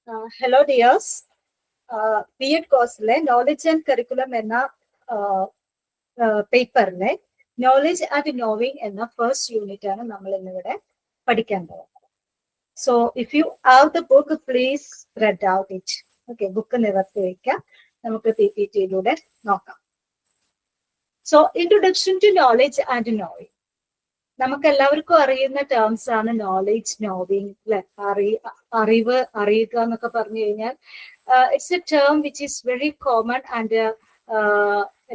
Hello dears. B.Ed കോഴ്സിലെ knowledge and curriculum എന്ന പേപ്പറിലെ നോളജ് ആൻഡ് നോവിങ് എന്ന ഫസ്റ്റ് യൂണിറ്റ് ആണ് നമ്മൾ ഇന്നിവിടെ പഠിക്കാൻ പോകുന്നത്. So if you have the book please read out it. Okay, book നിവർത്തി വയ്ക്കാം. നമുക്ക് PPT-യിലൂടെ നോക്കാം. So introduction to knowledge and knowing. നമുക്ക് എല്ലാവർക്കും അറിയുന്ന ടേംസ് ആണ് നോളജ്, നോവിങ്, അല്ലെ? അറിവ്, അറിയുക എന്നൊക്കെ പറഞ്ഞു കഴിഞ്ഞാൽ it's A term which is very common and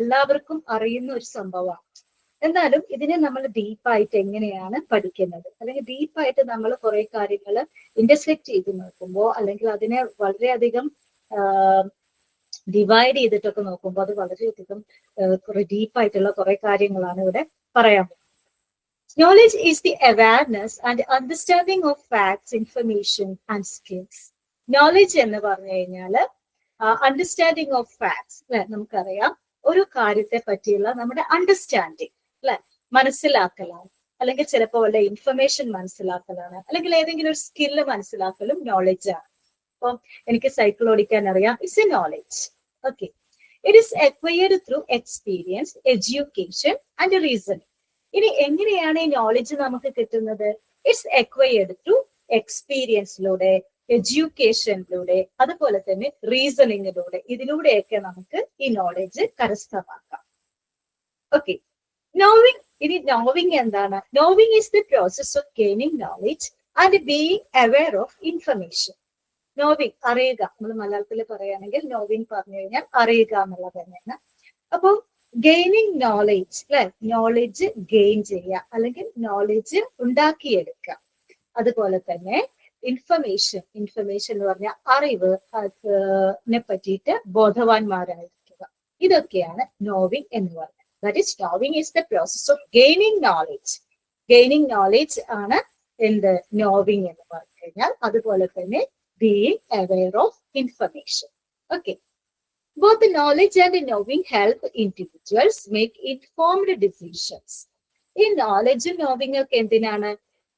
എല്ലാവർക്കും അറിയുന്ന ഒരു സംഭവമാണ്. എന്നാലും ഇതിനെ നമ്മൾ ഡീപ്പായിട്ട് എങ്ങനെയാണ് പഠിക്കുന്നത്, അല്ലെങ്കിൽ ഡീപ്പായിട്ട് നമ്മൾ കുറെ കാര്യങ്ങൾ ഇന്റർസെക്ട് ചെയ്ത് നോക്കുമ്പോൾ, അല്ലെങ്കിൽ അതിനെ വളരെയധികം ഡിവൈഡ് ചെയ്തിട്ടൊക്കെ നോക്കുമ്പോൾ അത് വളരെയധികം കുറെ ഡീപ്പായിട്ടുള്ള കുറെ കാര്യങ്ങളാണ് ഇവിടെ പറയാൻ പോകുന്നത്. Knowledge is the awareness and understanding of facts, information and skills. Knowledge എന്ന് പറഞ്ഞു കഴിഞ്ഞാൽ അണ്ടർസ്റ്റാൻഡിങ് ഓഫ് ഫാക്ട്സ്, അല്ലെ? നമുക്കറിയാം ഒരു കാര്യത്തെ പറ്റിയുള്ള നമ്മുടെ അണ്ടർസ്റ്റാൻഡിങ്, അല്ലെ? മനസ്സിലാക്കലാണ്, അല്ലെങ്കിൽ ചിലപ്പോൾ വല്ല ഇൻഫർമേഷൻ മനസ്സിലാക്കലാണ്, അല്ലെങ്കിൽ ഏതെങ്കിലും ഒരു സ്കില്ല് മനസ്സിലാക്കലും നോളജ് ആണ്. അപ്പം എനിക്ക് സൈക്കിൾ ഓടിക്കാൻ അറിയാം, it's a knowledge. Okay, it is acquired through experience, education and reasoning. ഇനി എങ്ങനെയാണ് ഈ നോളജ് നമുക്ക് കിട്ടുന്നത്? ഇറ്റ്സ് അക്വയർഡ് ത്രൂ എക്സ്പീരിയൻസിലൂടെ, എഡ്യൂക്കേഷനിലൂടെ, അതുപോലെ തന്നെ റീസണിങ്ങിലൂടെ. ഇതിലൂടെയൊക്കെ നമുക്ക് ഈ നോളജ് കരസ്ഥമാക്കാം. Okay, knowing. ഇനി നോവിങ് എന്താണ്? Knowing is the process of gaining knowledge and being aware of information. Knowing, അറിയുക. നമ്മൾ മലയാളത്തിൽ പറയുകയാണെങ്കിൽ നോവിങ് പറഞ്ഞു കഴിഞ്ഞാൽ അറിയുക എന്നുള്ളത് തന്നെയാണ്. അപ്പം ഗെയിനിങ് നോളജ്, അല്ലെ? നോളജ് ഗെയിൻ ചെയ്യുക, അല്ലെങ്കിൽ നോളജ് ഉണ്ടാക്കിയെടുക്കുക. അതുപോലെ തന്നെ ഇൻഫർമേഷൻ, ഇൻഫർമേഷൻ എന്ന് പറഞ്ഞാൽ അറിവ്, അതിനെ പറ്റിയിട്ട് ബോധവാന്മാരായിരിക്കുക. ഇതൊക്കെയാണ് നോവിങ് എന്ന് പറയുന്നത്. That is knowing is the process of gaining knowledge. Gaining knowledge ആണ് എന്ത് നോവിങ് എന്ന് പറഞ്ഞു കഴിഞ്ഞാൽ. അതുപോലെ തന്നെ being aware of information. Okay, both the knowledge and the knowing help individuals make informed decisions. ഈ നോളജും നോവിങ് ഒക്കെ എന്തിനാണ്?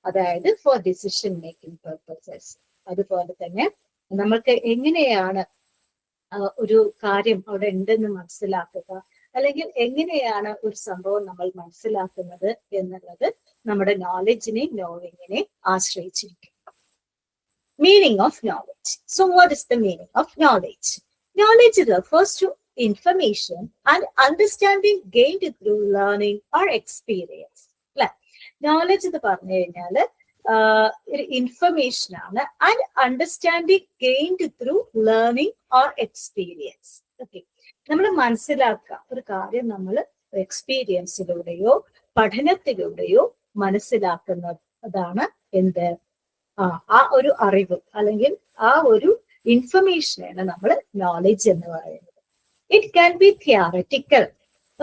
അതായത് ഫോർ ഡിസിഷൻ മേക്കിംഗ് പർപ്പസസ്. അതുപോലെ തന്നെ നമ്മൾക്ക് എങ്ങനെയാണ് ഒരു കാര്യം അവിടെ ഉണ്ടെന്ന് മനസ്സിലാക്കുക, അല്ലെങ്കിൽ എങ്ങനെയാണ് ഒരു സംഭവം നമ്മൾ മനസ്സിലാക്കുന്നത് എന്നുള്ളത് നമ്മുടെ നോളജിനെയും നോവിങ്ങിനെയും ആശ്രയിച്ചിരിക്കും. Meaning of knowledge. So what is the meaning of knowledge? Knowledge refers to information and understanding gained through learning or experience. Knowledge എന്ന് പറഞ്ഞു കഴിഞ്ഞാൽ ഒരു ഇൻഫർമേഷൻ ആണ്, and understanding gained through learning or experience. Okay, നമ്മൾ മനസ്സിലാക്കുക ഒരു കാര്യം നമ്മൾ എക്സ്പീരിയൻസിലൂടെയോ പഠനത്തിലൂടെയോ മനസ്സിലാക്കുന്നതാണ് എന്ത്? ആ ഒരു അറിവ്, അല്ലെങ്കിൽ ആ ഒരു ഇൻഫർമേഷനാണ് നമ്മൾ നോളജ് എന്ന് പറയുന്നത്. It can be theoretical.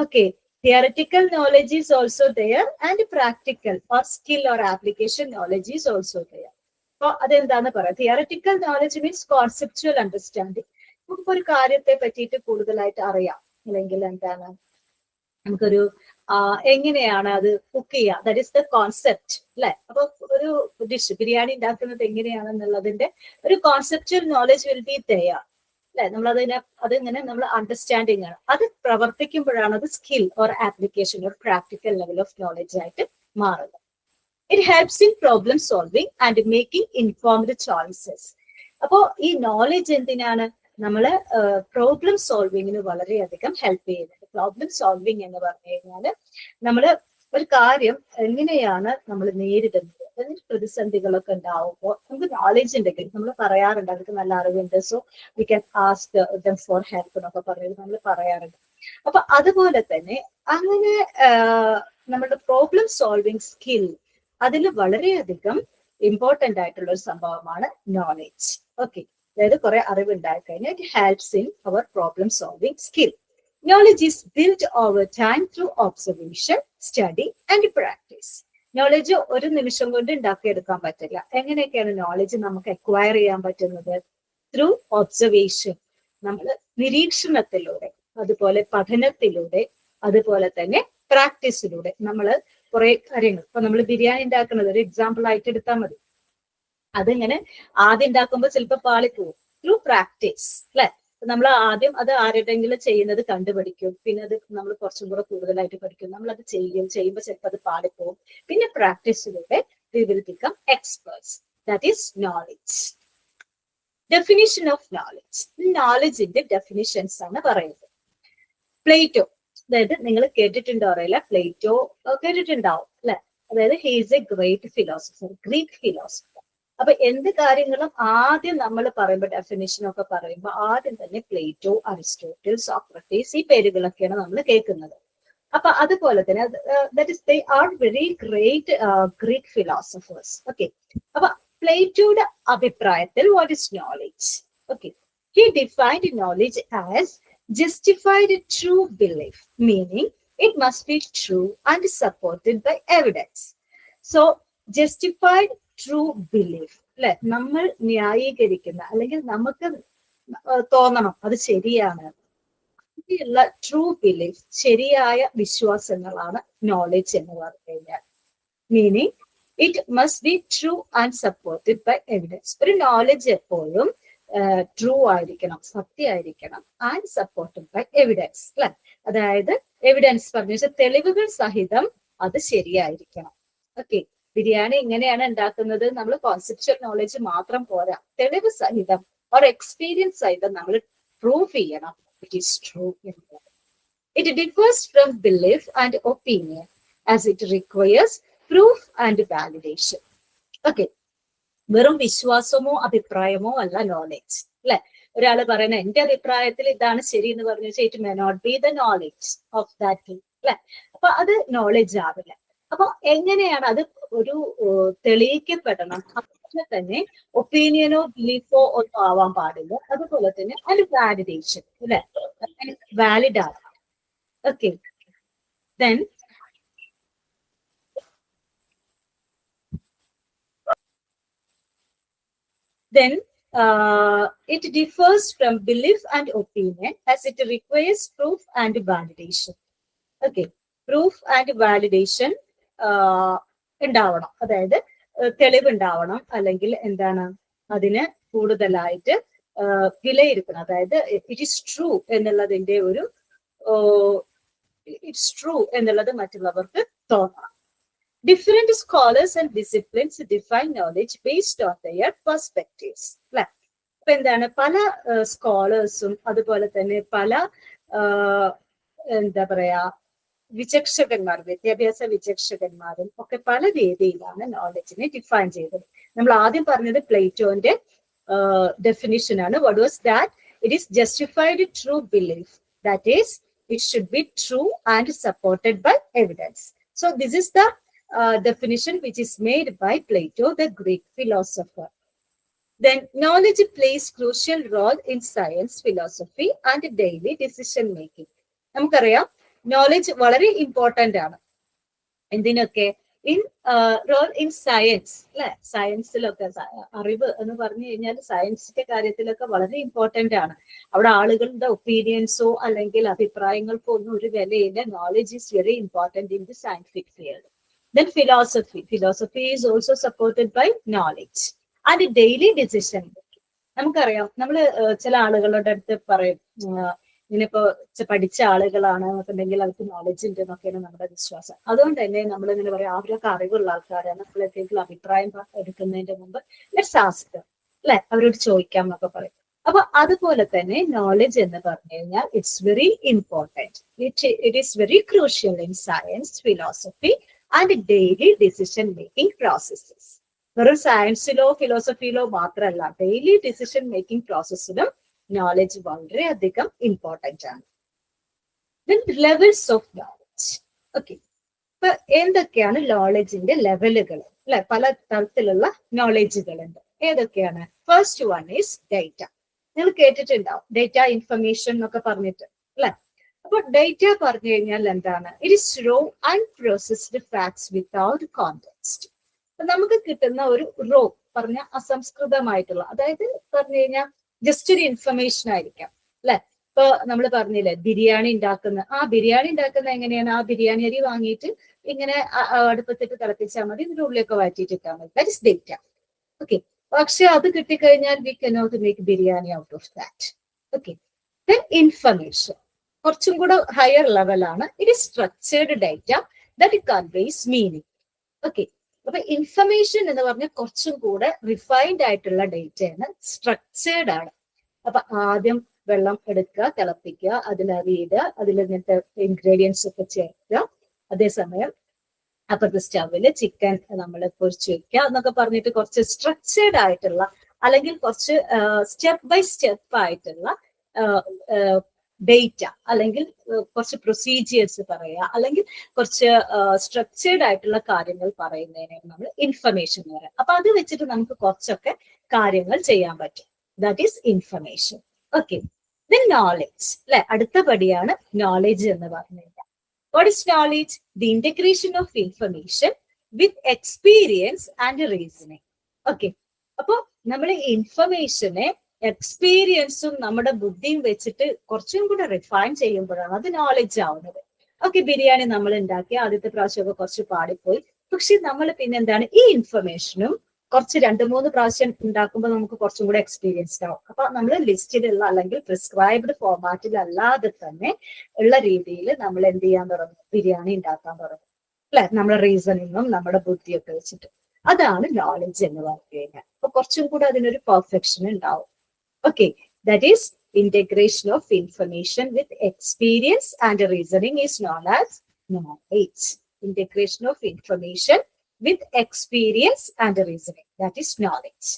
Okay, theoretical knowledge is also there and practical or skill or application knowledge is also there. അപ്പൊ അതെന്താന്ന് പറയാം? Theoretical knowledge means conceptual understanding. നമുക്കൊരു കാര്യത്തെ പറ്റിയിട്ട് കൂടുതലായിട്ട് അറിയാം, അല്ലെങ്കിൽ എന്താണ് നമുക്കൊരു എങ്ങനെയാണ് അത് കുക്ക് ചെയ്യുക, ദാറ്റ് ഇസ് ദ കോൺസെപ്റ്റ്, അല്ലെ? അപ്പൊ ഒരു ഡിഷ് ബിരിയാണി ഉണ്ടാക്കുന്നത് എങ്ങനെയാണെന്നുള്ളതിന്റെ ഒരു conceptual knowledge will be there, അല്ലെ? അതിങ്ങനെ നമ്മൾ അണ്ടർസ്റ്റാൻഡിങ് ആണ്. അത് പ്രവർത്തിക്കുമ്പോഴാണ് അത് skill or application or practical level of knowledge ആയിട്ട് മാറുന്നത്. It helps in problem solving and making informed choices. അപ്പോ ഈ നോളജ് എന്തിനാണ്? നമ്മള് പ്രോബ്ലം സോൾവിങ്ങിന് വളരെയധികം ഹെൽപ്പ് ചെയ്യുന്നുണ്ട്. പ്രോബ്ലം സോൾവിങ് എന്ന് പറഞ്ഞു കഴിഞ്ഞാൽ നമ്മൾ ഒരു കാര്യം എങ്ങനെയാണ് നമ്മൾ നേരിടുന്നത്, അതിന് പ്രതിസന്ധികളൊക്കെ ഉണ്ടാവുമ്പോൾ നമുക്ക് നോളജ് ഉണ്ടെങ്കിൽ നമ്മൾ പറയാറുണ്ട് അവർക്ക് നല്ല അറിവുണ്ട്, so we can ask them for help എന്നൊക്കെ പറഞ്ഞത് നമ്മൾ പറയാറുണ്ട്. അപ്പൊ അതുപോലെ തന്നെ അങ്ങനെ നമ്മുടെ പ്രോബ്ലം സോൾവിങ് സ്കിൽ, അതിൽ വളരെയധികം ഇമ്പോർട്ടന്റ് ആയിട്ടുള്ള ഒരു സംഭവമാണ് നോളജ്. ഓക്കെ, അതായത് കുറെ അറിവുണ്ടായി കഴിഞ്ഞാൽ it helps in our problem solving skill. Knowledge is built over time through observation, study and practice. Knowledge ഒരു നിമിഷം കൊണ്ട് ഉണ്ടാക്കിയെടുക്കാൻ പറ്റില്ല. എങ്ങനെയൊക്കെയാണ് നോളജ് നമുക്ക് അക്വയർ ചെയ്യാൻ പറ്റുന്നത്? ത്രൂ ഒബ്സർവേഷൻ, നമ്മൾ നിരീക്ഷണത്തിലൂടെ, അതുപോലെ പഠനത്തിലൂടെ, അതുപോലെ തന്നെ പ്രാക്ടീസിലൂടെ. നമ്മൾ കുറെ കാര്യങ്ങൾ, ഇപ്പൊ നമ്മൾ ബിരിയാണി ഉണ്ടാക്കുന്നത് ഒരു എക്സാമ്പിൾ ആയിട്ട് എടുത്താൽ മതി. അതിങ്ങനെ ആദ്യം ഉണ്ടാക്കുമ്പോൾ ചിലപ്പോൾ പാളിപ്പോവും, ത്രൂ പ്രാക്ടീസ് അല്ലെ. നമ്മൾ ആദ്യം അത് ആരുടെങ്കിലും ചെയ്യുന്നത് കണ്ടുപഠിക്കും, പിന്നെ അത് നമ്മൾ കുറച്ചും കൂടെ കൂടുതലായിട്ട് പഠിക്കും, നമ്മൾ അത് ചെയ്യുമ്പോൾ ചിലപ്പോൾ അത് പാടിപ്പോകും, പിന്നെ പ്രാക്ടീസിലൂടെ we will become experts. That is knowledge. Definition of knowledge. നോളജിന്റെ ഡെഫിനിഷൻസ് ആണ് പറയുന്നത്. പ്ലേറ്റോ, അതായത് നിങ്ങൾ കേട്ടിട്ടുണ്ടോ അറിയില്ല, പ്ലേറ്റോ കേട്ടിട്ടുണ്ടാവും അല്ലെ. അതായത് he is A great philosopher, Greek philosopher. അപ്പൊ എന്ത് കാര്യങ്ങളും ആദ്യം നമ്മൾ പറയുമ്പോൾ ഡെഫിനിഷൻ ഒക്കെ പറയുമ്പോൾ ആദ്യം തന്നെ പ്ലേറ്റോ, അരിസ്റ്റോട്ടിൽ, സോക്രട്ടീസ് ഈ പേരുകളൊക്കെയാണ് നമ്മൾ കേൾക്കുന്നത്. അപ്പൊ അതുപോലെ തന്നെ that is they are very great Greek philosophers. Okay, അപ്പൊ പ്ലേറ്റോയുടെ അഭിപ്രായത്തിൽ what is knowledge? Okay, he defined knowledge as justified true belief, meaning it must be true and supported by evidence. So justified true belief, അല്ലെ, നമ്മൾ ന്യായീകരിക്കുന്ന അല്ലെങ്കിൽ നമുക്ക് തോന്നണം അത് ശരിയാണ് ഉള്ള ട്രൂ ബിലീഫ്, ശരിയായ വിശ്വാസങ്ങളാണ് നോളജ് എന്ന് പറഞ്ഞു കഴിഞ്ഞാൽ. Meaning it must be true and supported by evidence. ഒരു നോളജ് എപ്പോഴും ട്രൂ ആയിരിക്കണം, സത്യമായിരിക്കണം, ആൻഡ് സപ്പോർട്ടഡ് ബൈ എവിഡൻസ് അല്ലെ. അതായത് എവിഡൻസ് പറഞ്ഞു വെച്ചാൽ തെളിവുകൾ സഹിതം അത് ശരിയായിരിക്കണം. ഓക്കെ, ബിരിയാണി ഇങ്ങനെയാണ് ഉണ്ടാക്കുന്നത്, നമ്മൾ കോൺസെപ്ച്വൽ നോളജ് മാത്രം പോരാ, തെളിവ് സഹിതം ഓർ എക്സ്പീരിയൻസ് സഹിതം നമ്മൾ പ്രൂവ് ചെയ്യണം ഇറ്റ് ഈസ് ട്രൂ എന്നുള്ളത്. It differs from belief and opinion as it requires proof and validation. Okay, വെറും വിശ്വാസമോ അഭിപ്രായമോ അല്ല നോളജ് അല്ലെ. ഒരാള് പറയുന്നത് എന്റെ അഭിപ്രായത്തിൽ ഇതാണ് ശരി എന്ന് പറഞ്ഞു വെച്ചാൽ it may not be the knowledge of that thing അല്ലെ. അപ്പൊ അത് നോളജ് ആവില്ല. അപ്പൊ എങ്ങനെയാണ് അത് ഒരു തെളിയിക്കപ്പെടണം? അതുപോലെ തന്നെ ഒപ്പീനിയനോ ബിലീഫോ ഒന്നും ആവാൻ പാടില്ല. അതുപോലെ തന്നെ അതിന് വാലിഡേഷൻ അല്ലെ, വാലിഡ് ആവണം. Okay, then it differs from belief and opinion as it requires proof and validation. Okay, proof and validation ഉണ്ടാവണം, അതായത് തെളിവ് ഉണ്ടാവണം, അല്ലെങ്കിൽ എന്താണ് അതിന് കൂടുതലായിട്ട് വിലയിരുത്തണം. അതായത് ഇറ്റ് ഈസ് ട്രൂ എന്നുള്ളതിന്റെ ഒരു ഇറ്റ്സ് ട്രൂ എന്നുള്ളത് മറ്റുള്ളവർക്ക് തോന്നണം. Different scholars and disciplines define knowledge based on their perspectives. അല്ലെ, അപ്പൊ എന്താണ് പല സ്കോളേഴ്സും അതുപോലെ തന്നെ പല എന്താ പറയാ വിചക്ഷകന്മാരും, വിദ്യാഭ്യാസ വിചക്ഷകന്മാരും ഒക്കെ പല രീതിയിലാണ് നോളജിനെ ഡിഫൈൻ ചെയ്തത്. നമ്മൾ ആദ്യം പറഞ്ഞത് പ്ലേറ്റോന്റെ ഡെഫിനിഷൻ ആണ്. What was that? It is justified true belief, that is it should be true and supported by evidence. So this is the definition which is made by Plato, the Greek philosopher. Then knowledge plays crucial role in science, philosophy and daily decision making. നമുക്കറിയാം knowledge വളരെ important ആണ്. എന്തിനൊക്കെ? In role in science അല്ലെ. സയൻസിലൊക്കെ അറിവ് എന്ന് പറഞ്ഞു കഴിഞ്ഞാൽ സയൻസിന്റെ കാര്യത്തിലൊക്കെ വളരെ ഇമ്പോർട്ടന്റ് ആണ്. അവിടെ ആളുകളുടെ ഒപ്പീനിയൻസോ അല്ലെങ്കിൽ അഭിപ്രായങ്ങൾക്കോ ഒന്നും ഒരു വിലയില്ല. Knowledge is very important in the scientific field. Then philosophy. Philosophy is also supported by knowledge and daily decision making. നമുക്കറിയാം, നമ്മൾ ചില ആളുകളുടെ അടുത്ത് പറയും ഇങ്ങനെയിപ്പോ പഠിച്ച ആളുകളാണ് എന്നുണ്ടെങ്കിൽ അവർക്ക് നോളജ് ഉണ്ട് എന്നൊക്കെയാണ് നമ്മുടെ വിശ്വാസം. അതുകൊണ്ട് തന്നെ നമ്മൾ ഇങ്ങനെ പറയാം അവരൊക്കെ അറിവുള്ള ആൾക്കാരാണ്, നമ്മളെന്തെങ്കിലും അഭിപ്രായം എടുക്കുന്നതിന്റെ മുമ്പ് ലെറ്റ്സ് ആസ്ക് അല്ലെ, അവരോട് ചോദിക്കാം എന്നൊക്കെ പറയും. അപ്പൊ അതുപോലെ തന്നെ നോളജ് എന്ന് പറഞ്ഞു കഴിഞ്ഞാൽ it's very important. It is very crucial in science, philosophy and daily decision making processes. വെറും സയൻസിലോ ഫിലോസഫിയിലോ മാത്രമല്ല, ഡെയിലി ഡിസിഷൻ മേക്കിംഗ് പ്രോസസ്സിലും നോളജ് വളരെയധികം ഇമ്പോർട്ടന്റ് ആണ്. Levels of knowledge. ഓക്കെ, ഇപ്പൊ എന്തൊക്കെയാണ് നോളജിന്റെ ലെവലുകൾ അല്ലെ? പല തരത്തിലുള്ള നോളജുകളുണ്ട്. ഏതൊക്കെയാണ്? First one is data. നിങ്ങൾ കേട്ടിട്ടുണ്ടാവും ഡേറ്റ ഇൻഫർമേഷൻ എന്നൊക്കെ പറഞ്ഞിട്ട് അല്ലെ. അപ്പൊ ഡേറ്റ പറഞ്ഞു കഴിഞ്ഞാൽ എന്താണ്? It is raw unprocessed facts without context. നമുക്ക് കിട്ടുന്ന ഒരു റോ പറഞ്ഞ അസംസ്കൃതമായിട്ടുള്ള, അതായത് പറഞ്ഞു കഴിഞ്ഞാൽ ജസ്റ്റ് ഒരു ഇൻഫർമേഷൻ ആയിരിക്കാം അല്ലെ. ഇപ്പൊ നമ്മൾ പറഞ്ഞില്ലേ ബിരിയാണി ഉണ്ടാക്കുന്ന എങ്ങനെയാണ്? ആ ബിരിയാണി അരി വാങ്ങിയിട്ട് ഇങ്ങനെ അടുപ്പത്തിട്ട് തിളപ്പിച്ചാൽ മതി, ഇതിന്റെ ഉള്ളിലൊക്കെ വാറ്റിയിട്ടിട്ടാൽ മതി. That is data. ഓക്കെ, പക്ഷെ അത് കിട്ടിക്കഴിഞ്ഞാൽ we cannot make biryani out of that. Okay, then information കുറച്ചും കൂടെ ഹയർ ലെവലാണ്. It is structured data that it conveys meaning. Okay, അപ്പൊ ഇൻഫർമേഷൻ എന്ന് പറഞ്ഞാൽ കുറച്ചും കൂടെ റിഫൈൻഡ് ആയിട്ടുള്ള ഡേറ്റയാണ്, സ്ട്രക്ചേർഡ് ആണ്. അപ്പൊ ആദ്യം വെള്ളം എടുക്കുക, തിളപ്പിക്കുക, അതിലരിയിടുക, അതിൽ ഇങ്ങനത്തെ ഇൻഗ്രീഡിയൻസ് ഒക്കെ ചേർക്കുക. അതേസമയം അപ്പുറത്തെ സ്റ്റവില് ചിക്കൻ നമ്മൾ പൊരിച്ചു വെക്കുക എന്നൊക്കെ പറഞ്ഞിട്ട് കുറച്ച് സ്ട്രക്ചേർഡ് ആയിട്ടുള്ള അല്ലെങ്കിൽ കുറച്ച് സ്റ്റെപ്പ് ബൈ സ്റ്റെപ്പ് ആയിട്ടുള്ള ഡേറ്റ അല്ലെങ്കിൽ കുറച്ച് പ്രൊസീജിയേഴ്സ് പറയുക അല്ലെങ്കിൽ കുറച്ച് സ്ട്രക്ചേർഡ് ആയിട്ടുള്ള കാര്യങ്ങൾ പറയുന്നതിനാണ് നമ്മൾ ഇൻഫർമേഷൻ എന്ന് പറയുക. അപ്പൊ അത് വെച്ചിട്ട് നമുക്ക് കുറച്ചൊക്കെ കാര്യങ്ങൾ ചെയ്യാൻ പറ്റും. That is information. Okay, then knowledge അല്ലെ, അടുത്ത പടിയാണ് നോളേജ് എന്ന് പറഞ്ഞു കഴിഞ്ഞാൽ. What is knowledge? The integration of information with experience and reasoning. Okay, അപ്പൊ നമ്മൾ ഇൻഫർമേഷനെ എക്സ്പീരിയൻസും നമ്മുടെ ബുദ്ധിയും വെച്ചിട്ട് കുറച്ചും കൂടെ റിഫൈൻ ചെയ്യുമ്പോഴാണ് അത് നോളജ് ആവുന്നത്. ഓക്കെ, ബിരിയാണി നമ്മൾ ഉണ്ടാക്കി ആദ്യത്തെ പ്രാവശ്യമൊക്കെ കുറച്ച് പാടിപ്പോയി, പക്ഷെ നമ്മൾ പിന്നെ എന്താണ് ഈ ഇൻഫർമേഷനും കുറച്ച് 2-3 പ്രാവശ്യം ഉണ്ടാക്കുമ്പോൾ നമുക്ക് കുറച്ചും കൂടെ എക്സ്പീരിയൻസ്ഡ് ആവും. അപ്പൊ നമ്മൾ ലിസ്റ്റിലുള്ള അല്ലെങ്കിൽ പ്രിസ്ക്രൈബ്ഡ് ഫോർമാറ്റിൽ അല്ലാതെ തന്നെ ഉള്ള രീതിയിൽ നമ്മൾ എന്ത് ചെയ്യാൻ തുടങ്ങും? ബിരിയാണി ഉണ്ടാക്കാൻ തുടങ്ങും അല്ലെ, നമ്മുടെ റീസണിങ്ങും നമ്മുടെ ബുദ്ധിയൊക്കെ വെച്ചിട്ട്. അതാണ് നോളജ് എന്ന് പറഞ്ഞു കഴിഞ്ഞാൽ. അപ്പൊ കുറച്ചും കൂടെ അതിനൊരു പെർഫെക്ഷൻ ഉണ്ടാവും. Okay, that is integration of information with experience and reasoning is known as knowledge. Integration of information with experience and reasoning, that is knowledge.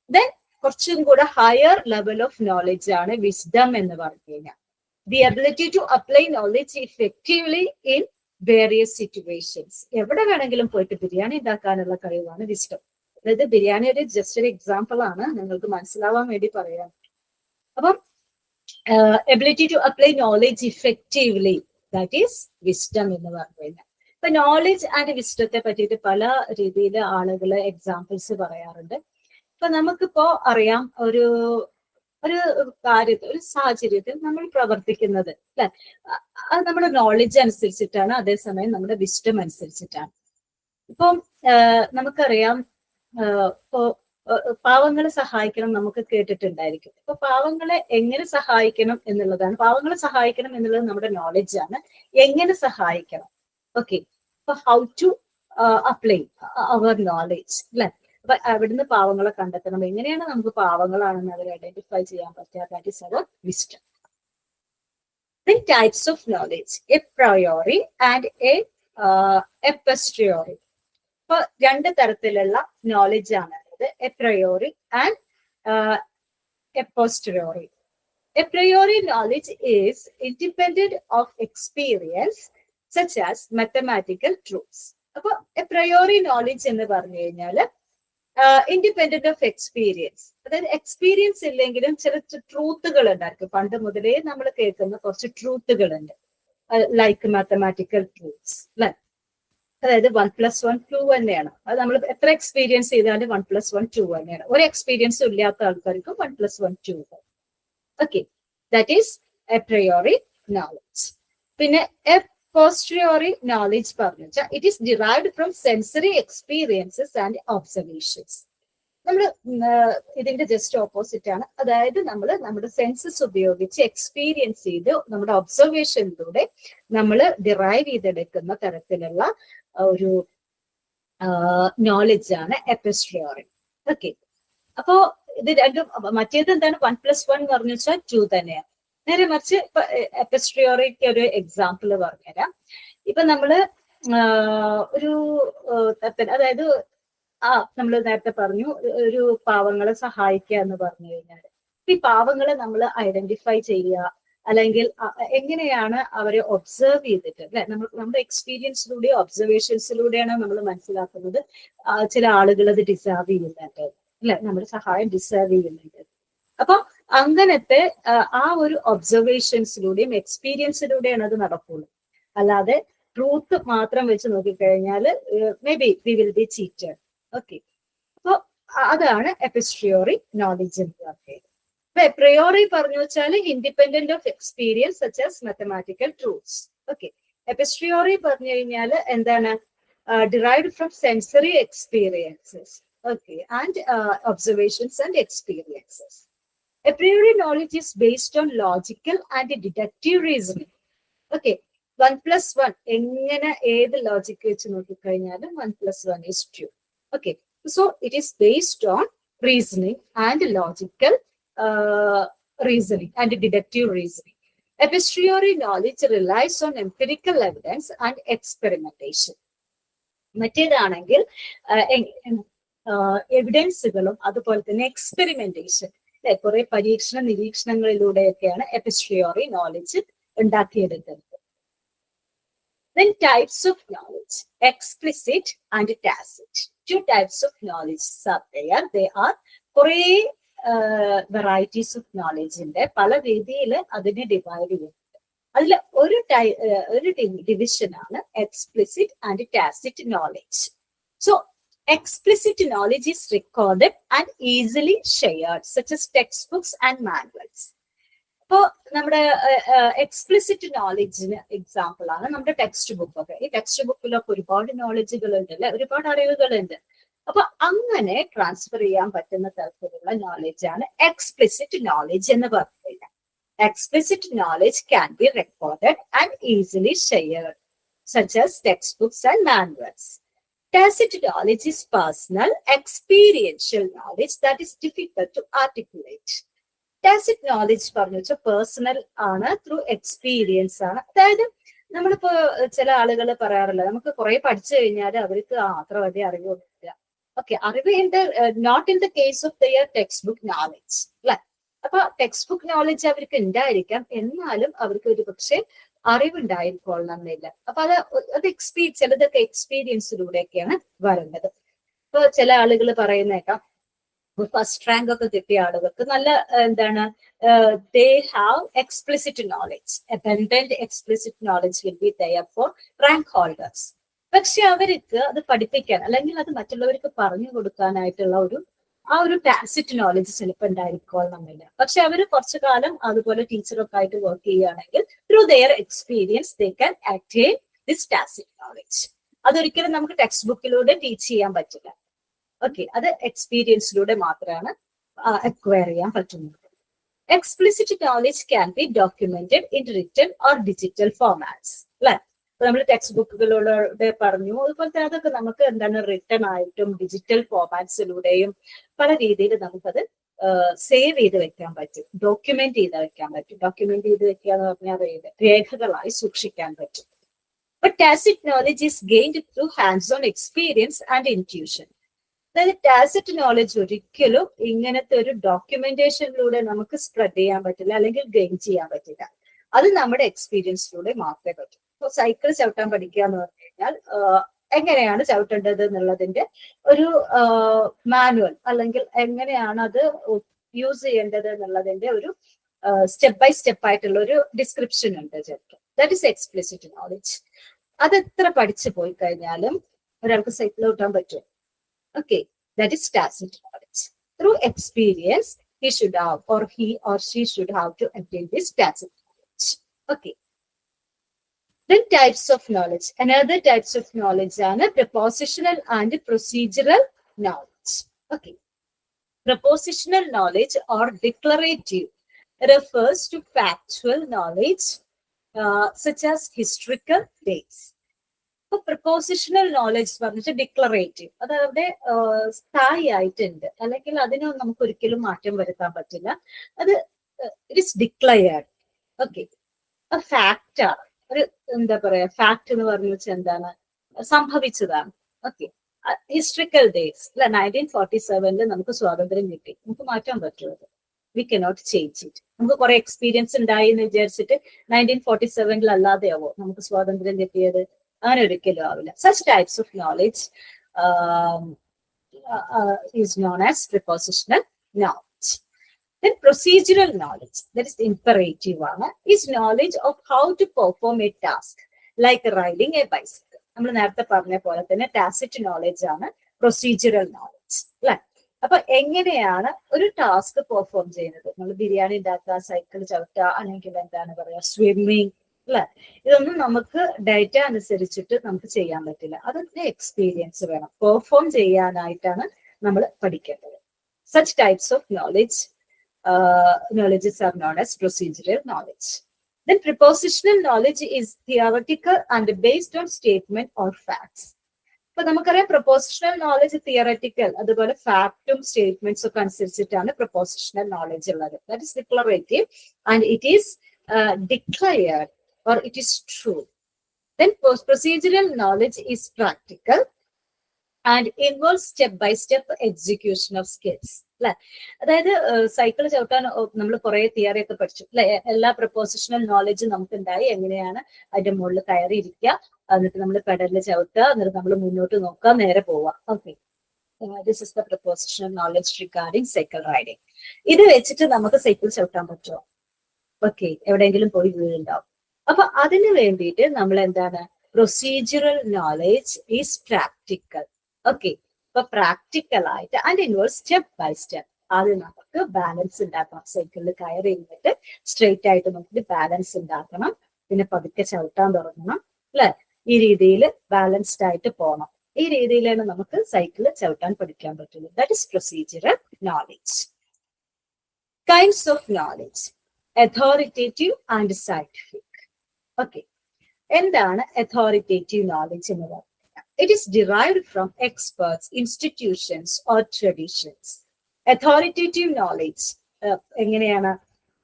Then കുറച്ചും കൂടെ higher level of knowledge ആണ് wisdom എന്ന് പറഞ്ഞു കഴിഞ്ഞാൽ. The ability to apply knowledge effectively in various situations. എവിടെ വേണമെങ്കിലും പോയിട്ട് ബിരിയാണി ഉണ്ടാക്കാനുള്ള കഴിവാണ് വിസ്ഡം. അതായത് ബിരിയാണി ഒരു ജസ്റ്റ് ഒരു എക്സാമ്പിൾ ആണ്, നിങ്ങൾക്ക് മനസ്സിലാവാൻ വേണ്ടി പറയാം. അപ്പം ability to apply knowledge effectively, that is wisdom എന്ന് പറഞ്ഞു കഴിഞ്ഞാൽ. ഇപ്പൊ നോളേജ് ആൻഡ് വിസ്ഡത്തെ പറ്റിയിട്ട് പല രീതിയിൽ ആളുകൾ എക്സാമ്പിൾസ് പറയാറുണ്ട്. ഇപ്പൊ നമുക്കിപ്പോ അറിയാം, ഒരു കാര്യത്തിൽ ഒരു സാഹചര്യത്തിൽ നമ്മൾ പ്രവർത്തിക്കുന്നത് അല്ലെ, അത് നമ്മുടെ നോളജ് അനുസരിച്ചിട്ടാണ്, അതേസമയം നമ്മുടെ വിസ്ഡം അനുസരിച്ചിട്ടാണ്. ഇപ്പം നമുക്കറിയാം, ഇപ്പോ പാവങ്ങളെ സഹായിക്കണം നമുക്ക് കേട്ടിട്ടുണ്ടായിരിക്കും. ഇപ്പൊ പാവങ്ങളെ എങ്ങനെ സഹായിക്കണം എന്നുള്ളതാണ്, പാവങ്ങളെ സഹായിക്കണം എന്നുള്ളത് നമ്മുടെ നോളജ് ആണ്. എങ്ങനെ സഹായിക്കണം? ഓക്കെ, അപ്പൊ how to apply our knowledge അല്ലെ. അപ്പൊ അവിടുന്ന് പാവങ്ങളെ കണ്ടെത്തണം, എങ്ങനെയാണ് നമുക്ക് പാവങ്ങളാണെന്ന് അവർ ഐഡന്റിഫൈ ചെയ്യാൻ പറ്റുക? That is our wisdom. Then types of knowledge, a priori and a posteriori. ഇപ്പൊ 2 തരത്തിലുള്ള നോളജ് ആണ്, a priori and a posteriori. A priori knowledge is independent of experience, such as mathematical truths. അപ്പൊ a priori knowledge എന്ന് പറഞ്ഞു കഴിഞ്ഞാൽ independent of experience, അതായത് experience ഇല്ലെങ്കിലും ചില ട്രൂത്തുകൾ ഉണ്ടായിരിക്കും. പണ്ട് മുതലേ നമ്മൾ കേൾക്കുന്ന കുറച്ച് ട്രൂത്തുകൾ ഉണ്ട്, ലൈക്ക് മാത്തമാറ്റിക്കൽ ട്രൂത്ത്സ് അല്ലെ. അതായത് 1+1 2 തന്നെയാണ്. അത് നമ്മൾ എത്ര എക്സ്പീരിയൻസ് ചെയ്താലും 1+1 2 തന്നെയാണ്. ഒരു എക്സ്പീരിയൻസും ഇല്ലാത്ത ആൾക്കാർക്കും 1+1 2. Okay, that is A priori knowledge. പിന്നെ എ പോസ്റ്ററിയോറി നോളജ് പറഞ്ഞു വെച്ചാൽ it is derived from sensory experiences and observations. നമ്മൾ ഇതിന്റെ ജസ്റ്റ് ഓപ്പോസിറ്റ് ആണ്. അതായത് നമ്മൾ നമ്മുടെ സെൻസസ് ഉപയോഗിച്ച് എക്സ്പീരിയൻസ് ചെയ്ത് നമ്മുടെ ഒബ്സർവേഷനിലൂടെ നമ്മൾ ഡിറൈവ് ചെയ്തെടുക്കുന്ന തരത്തിലുള്ള ഒരു നോളജ് ആണ് എപ്പിസ്ട്രിയോറി. ഓക്കെ, അപ്പോ ഇത് രണ്ടും, മറ്റേത് എന്താണ് 1+1 പറഞ്ഞു വെച്ചാൽ 2 തന്നെയാണ്. നേരെ മറിച്ച് ഇപ്പൊ എപ്പിസ്ട്രിയോറിക്ക് ഒരു എക്സാമ്പിൾ പറഞ്ഞുതരാം. ഇപ്പൊ നമ്മള് ഒരു അതായത് നമ്മൾ നേരത്തെ പറഞ്ഞു ഒരു പാവങ്ങളെ സഹായിക്കുക എന്ന് പറഞ്ഞു കഴിഞ്ഞാൽ, ഈ പാവങ്ങളെ നമ്മൾ ഐഡന്റിഫൈ ചെയ്യുക, അല്ലെങ്കിൽ എങ്ങനെയാണ് അവരെ ഒബ്സർവ് ചെയ്തിട്ട് അല്ലെ, നമ്മുടെ എക്സ്പീരിയൻസിലൂടെയോ ഒബ്സർവേഷൻസിലൂടെയാണ് നമ്മൾ മനസ്സിലാക്കുന്നത് ചില ആളുകൾ അത് ഡിസേർവ് ചെയ്യുന്നുണ്ട് അല്ലെ, നമ്മുടെ സഹായം ഡിസേർവ് ചെയ്യുന്നുണ്ട്. അപ്പൊ അങ്ങനത്തെ ആ ഒരു ഒബ്സർവേഷൻസിലൂടെയും എക്സ്പീരിയൻസിലൂടെയാണ് അത് നടക്കുള്ളൂ. അല്ലാതെ ട്രൂത്ത് മാത്രം വെച്ച് നോക്കിക്കഴിഞ്ഞാൽ may be we will be cheated. Okay, അപ്പൊ അതാണ് എപ്പിസ്ട്രിയോറി നോളജ് എന്ന് പറയുന്നത്. അപ്പൊ എപ്രിയോറി പറഞ്ഞു വെച്ചാൽ independent of experience such as mathematical truths. Okay, a posteriori പറഞ്ഞു കഴിഞ്ഞാൽ എന്താണ്? Derived from sensory experiences. Okay, and observations and experiences. A priori knowledge is based on logical and deductive reasoning. Okay, 1 plus 1 എങ്ങനെ ഏത് logic വെച്ച് നോക്കിക്കഴിഞ്ഞാലും 1 plus 1 is 2. Okay, so it is based on reasoning and logical reasoning and deductive reasoning. A priori knowledge relies on empirical evidence and experimentation. മറ്റേതാണെങ്കിൽ എവിഡൻസുകളും അതുപോലെ തന്നെ experimentation, കുറെ പരീക്ഷണ നിരീക്ഷണങ്ങളിലൂടെയൊക്കെയാണ് എപിസ്ട്രിയോറി knowledge ഉണ്ടാക്കിയെടുക്കുന്നത്. Then types of knowledge, explicit and tacit. Two types of knowledge are there. They are കുറെ varieties of നോളജിന്റെ പല രീതിയിൽ അതിനെ divide ചെയ്യുന്നുണ്ട്. അതിൽ ഒരു ഡിവിഷൻ ആണ് explicit and tacit knowledge. So explicit knowledge is recorded and easily shared, such as textbooks and manuals. അപ്പോൾ നമ്മുടെ എക്സ്പ്ലിസിറ്റ് നോളജിന് എക്സാമ്പിൾ ആണ് നമ്മുടെ ടെക്സ്റ്റ് ബുക്ക് ഒക്കെ. ഈ ടെക്സ്റ്റ് ബുക്കിലൊക്കെ ഒരുപാട് നോളജുകൾ ഉണ്ട് അല്ലെ, ഒരുപാട് അറിവുകളുണ്ട്. അപ്പൊ അങ്ങനെ ട്രാൻസ്ഫർ ചെയ്യാൻ പറ്റുന്ന തരത്തിലുള്ള നോളജ് ആണ് എക്സ്പ്ലിസിറ്റ് നോളജ് എന്ന് പറയുന്നത്. Explicit knowledge can be recorded and easily shared, such as text and manuals. Tacit knowledge is personal, experiential knowledge that is difficult to articulate. Tacit knowledge പറഞ്ഞു വെച്ചാൽ പേഴ്സണൽ ആണ്, through experience ആണ്. അതായത് നമ്മളിപ്പോ ചില ആളുകൾ പറയാറില്ല, നമുക്ക് കുറെ പഠിച്ചു കഴിഞ്ഞാൽ അവർക്ക് അത്ര വലിയ അറിവൊന്നുമില്ല. ഓക്കെ, അറിവ് not in the case of their textbook knowledge അല്ലെ. അപ്പൊ ടെക്സ്റ്റ് ബുക്ക് നോളജ് അവർക്ക് ഉണ്ടായിരിക്കാം, എന്നാലും അവർക്ക് ഒരു പക്ഷേ അറിവുണ്ടായിക്കൊള്ളണമെന്നില്ല. അപ്പൊ അത് ചിലതൊക്കെ എക്സ്പീരിയൻസിലൂടെയൊക്കെയാണ് വരുന്നത്. ഇപ്പൊ ചില ആളുകൾ പറയുന്നേക്കാം, ഫസ്റ്റ് റാങ്ക് ഒക്കെ കിട്ടിയ ആളുകൾക്ക് നല്ല എന്താണ്, they have explicit knowledge, abundant explicit knowledge will be there for rank holders. പക്ഷെ അവർക്ക് അത് പഠിപ്പിക്കാൻ അല്ലെങ്കിൽ അത് മറ്റുള്ളവർക്ക് പറഞ്ഞു കൊടുക്കാനായിട്ടുള്ള ഒരു ടാസിറ്റ് നോളജ് ചിലപ്പോൾ ഉണ്ടായിരിക്കണമെന്നില്ല. പക്ഷെ അവർ കുറച്ചു കാലം അതുപോലെ ടീച്ചറൊക്കെ ആയിട്ട് വർക്ക് ചെയ്യുകയാണെങ്കിൽ through there experience they can attain this tacit knowledge. അതൊരിക്കലും നമുക്ക് ടെക്സ്റ്റ് ബുക്കിലൂടെ ടീച്ച് ചെയ്യാൻ പറ്റില്ല. ഓക്കെ, അത് എക്സ്പീരിയൻസിലൂടെ മാത്രമാണ് അക്വയർ ചെയ്യാൻ പറ്റുന്നത്. Explicit knowledge can B documented in written or digital formats അല്ലെ. ഇപ്പൊ നമ്മൾ ടെക്സ്റ്റ് ബുക്കുകളിലൂടെ പറഞ്ഞു, അതുപോലെ തന്നെ അതൊക്കെ നമുക്ക് എന്താണ് റിട്ടൺ ആയിട്ടും ഡിജിറ്റൽ ഫോർമാറ്റ്സിലൂടെയും പല രീതിയിൽ നമുക്കത് സേവ് ചെയ്ത് വെക്കാൻ പറ്റും, ഡോക്യുമെന്റ് ചെയ്ത് വെക്കാൻ പറ്റും. ഡോക്യുമെന്റ് ചെയ്ത് വെക്കുക എന്ന് പറഞ്ഞാൽ രേഖകളായി സൂക്ഷിക്കാൻ പറ്റും. But tacit knowledge is gained through hands on experience and intuition. അതായത് ടാസിറ്റ് നോളജ് ഒരിക്കലും ഇങ്ങനത്തെ ഒരു ഡോക്യുമെന്റേഷനിലൂടെ നമുക്ക് സ്പ്രെഡ് ചെയ്യാൻ പറ്റില്ല, അല്ലെങ്കിൽ ഗെയിൻ ചെയ്യാൻ പറ്റില്ല. അത് നമ്മുടെ എക്സ്പീരിയൻസിലൂടെ മാത്രമേ പറ്റൂ. ഇപ്പൊ സൈക്കിൾ ചവിട്ടാൻ പഠിക്കുക എന്ന് പറഞ്ഞു കഴിഞ്ഞാൽ എങ്ങനെയാണ് ചവിട്ടേണ്ടത് എന്നുള്ളതിന്റെ ഒരു മാനുവൽ, അല്ലെങ്കിൽ എങ്ങനെയാണ് അത് യൂസ് ചെയ്യേണ്ടത് എന്നുള്ളതിന്റെ ഒരു സ്റ്റെപ്പ് ബൈ സ്റ്റെപ്പ് ആയിട്ടുള്ള ഒരു ഡിസ്ക്രിപ്ഷൻ ഉണ്ട് ചിലപ്പോൾ. That is explicit knowledge. അത് എത്ര പഠിച്ചു പോയി കഴിഞ്ഞാലും ഒരാൾക്ക് സൈക്കിൾ ചവിട്ടാൻ പറ്റും. Okay, that is tacit knowledge. Through experience, he or she should have to attain this tacit knowledge. Okay. Then types of knowledge. Another types of knowledge are propositional and procedural knowledge. Okay. Propositional knowledge or declarative refers to factual knowledge such as historical dates. Propositional knowledge പറഞ്ഞിട്ട് declarative, അതായത് സ്ഥായി ആയിട്ടുണ്ട്, അല്ലെങ്കിൽ അതിന് നമുക്ക് ഒരിക്കലും മാറ്റം വരുത്താൻ പറ്റില്ല. അത് it is declared. Okay, fact ആണ്. ഒരു എന്താ പറയാ, ഫാക്ട് എന്ന് പറഞ്ഞു വെച്ചാൽ എന്താണ്, സംഭവിച്ചതാണ്. ഓക്കെ, ഹിസ്റ്ററിക്കൽ ഡേറ്റ്സ് അല്ല, 1947 നമുക്ക് സ്വാതന്ത്ര്യം കിട്ടി, നമുക്ക് മാറ്റാൻ പറ്റുമത്? We cannot change it. നമുക്ക് കുറെ എക്സ്പീരിയൻസ് ഉണ്ടായി എന്ന് വിചാരിച്ചിട്ട് 1947 അല്ലാതെയാവോ നമുക്ക് സ്വാതന്ത്ര്യം കിട്ടിയത്? അങ്ങനെ ഒരിക്കലും ആവില്ല. Such types of knowledge is known as prepositional knowledge. Then procedural knowledge, that is imperative, is knowledge of how to perform a task, like riding a bicycle. നമ്മൾ നേരത്തെ പറഞ്ഞ പോലെ തന്നെ ടാസിറ്റ് നോളജ് ആണ് പ്രൊസീജിയറൽ നോളജ് അല്ലെ. അപ്പൊ എങ്ങനെയാണ് ഒരു ടാസ്ക് പെർഫോം ചെയ്യുന്നത്? നമ്മൾ ബിരിയാണി ഉണ്ടാക്കുക, സൈക്കിൾ ചവിട്ടുക, അല്ലെങ്കിൽ എന്താണ് പറയാ, സ്വിമ്മിങ് അല്ലെ. ഇതൊന്നും നമുക്ക് ഡേറ്റ അനുസരിച്ചിട്ട് നമുക്ക് ചെയ്യാൻ പറ്റില്ല. അതൊക്കെ എക്സ്പീരിയൻസ് വേണം. പെർഫോം ചെയ്യാനായിട്ടാണ് നമ്മൾ പഠിക്കേണ്ടത്. Such types of knowledges are known as procedural knowledge. Then prepositional knowledge is theoretical and based on statement or facts. അപ്പൊ നമുക്കറിയാം പ്രൊപ്പോസിഷണൽ നോളജ് തിയററ്റിക്കൽ അതുപോലെ ഫാക്ടും സ്റ്റേറ്റ്മെന്റ്സും ഒക്കെ അനുസരിച്ചിട്ടാണ് പ്രൊപ്പോസിഷണൽ നോളജ് ഉള്ളത്. That is declarative and it is declared or it is true. Then procedural knowledge is practical and involves step-by-step execution of skills. അല്ലെ, അതായത് cycle ചവിട്ടാൻ നമ്മൾ കുറെ തിയറി ഒക്കെ പഠിച്ചു അല്ലെ. എല്ലാ പ്രൊപ്പോസിഷണൽ നോളജും നമുക്ക് ഉണ്ടായി. എങ്ങനെയാണ് അതിന്റെ മുകളിൽ കയറിയിരിക്കുക, എന്നിട്ട് നമ്മൾ പെഡലിൽ ചവിട്ടുക, എന്നിട്ട് നമ്മൾ മുന്നോട്ട് നോക്കുക, നേരെ പോവുക. Okay, this is the propositional knowledge regarding cycle riding. ഇത് വെച്ചിട്ട് നമുക്ക് സൈക്കിൾ ചവിട്ടാൻ പറ്റുമോ? ഓക്കെ, എവിടെയെങ്കിലും പോയി വീഴുണ്ടാവും. അപ്പൊ അതിന് വേണ്ടിയിട്ട് നമ്മൾ എന്താണ്, procedural knowledge is practical. Okay, അപ്പൊ പ്രാക്ടിക്കൽ ആയിട്ട് and involve step by step. ആദ്യം നമുക്ക് ബാലൻസ് ഉണ്ടാക്കണം. സൈക്കിളിൽ കയറി ഇരുന്നിട്ട് സ്ട്രെയിറ്റ് ആയിട്ട് നോക്കിയിട്ട് ബാലൻസ് ഉണ്ടാക്കണം. പിന്നെ പതുക്കെ ചവിട്ടാൻ തുടങ്ങണം അല്ലെ. ഈ രീതിയിൽ ബാലൻസ്ഡ് ആയിട്ട് പോകണം. ഈ രീതിയിലാണ് നമുക്ക് സൈക്കിൾ ചവിട്ടാൻ പഠിക്കാൻ പറ്റുള്ളൂ. That is procedural knowledge. Kinds of knowledge: authoritative and scientific. Okay, എന്താണ് അതോറിറ്റേറ്റീവ് നോളജ് എന്ന് പറയുന്നത്? It is derived from experts, institutions or traditions. Authoritative knowledge എങ്ങനെയാണ്?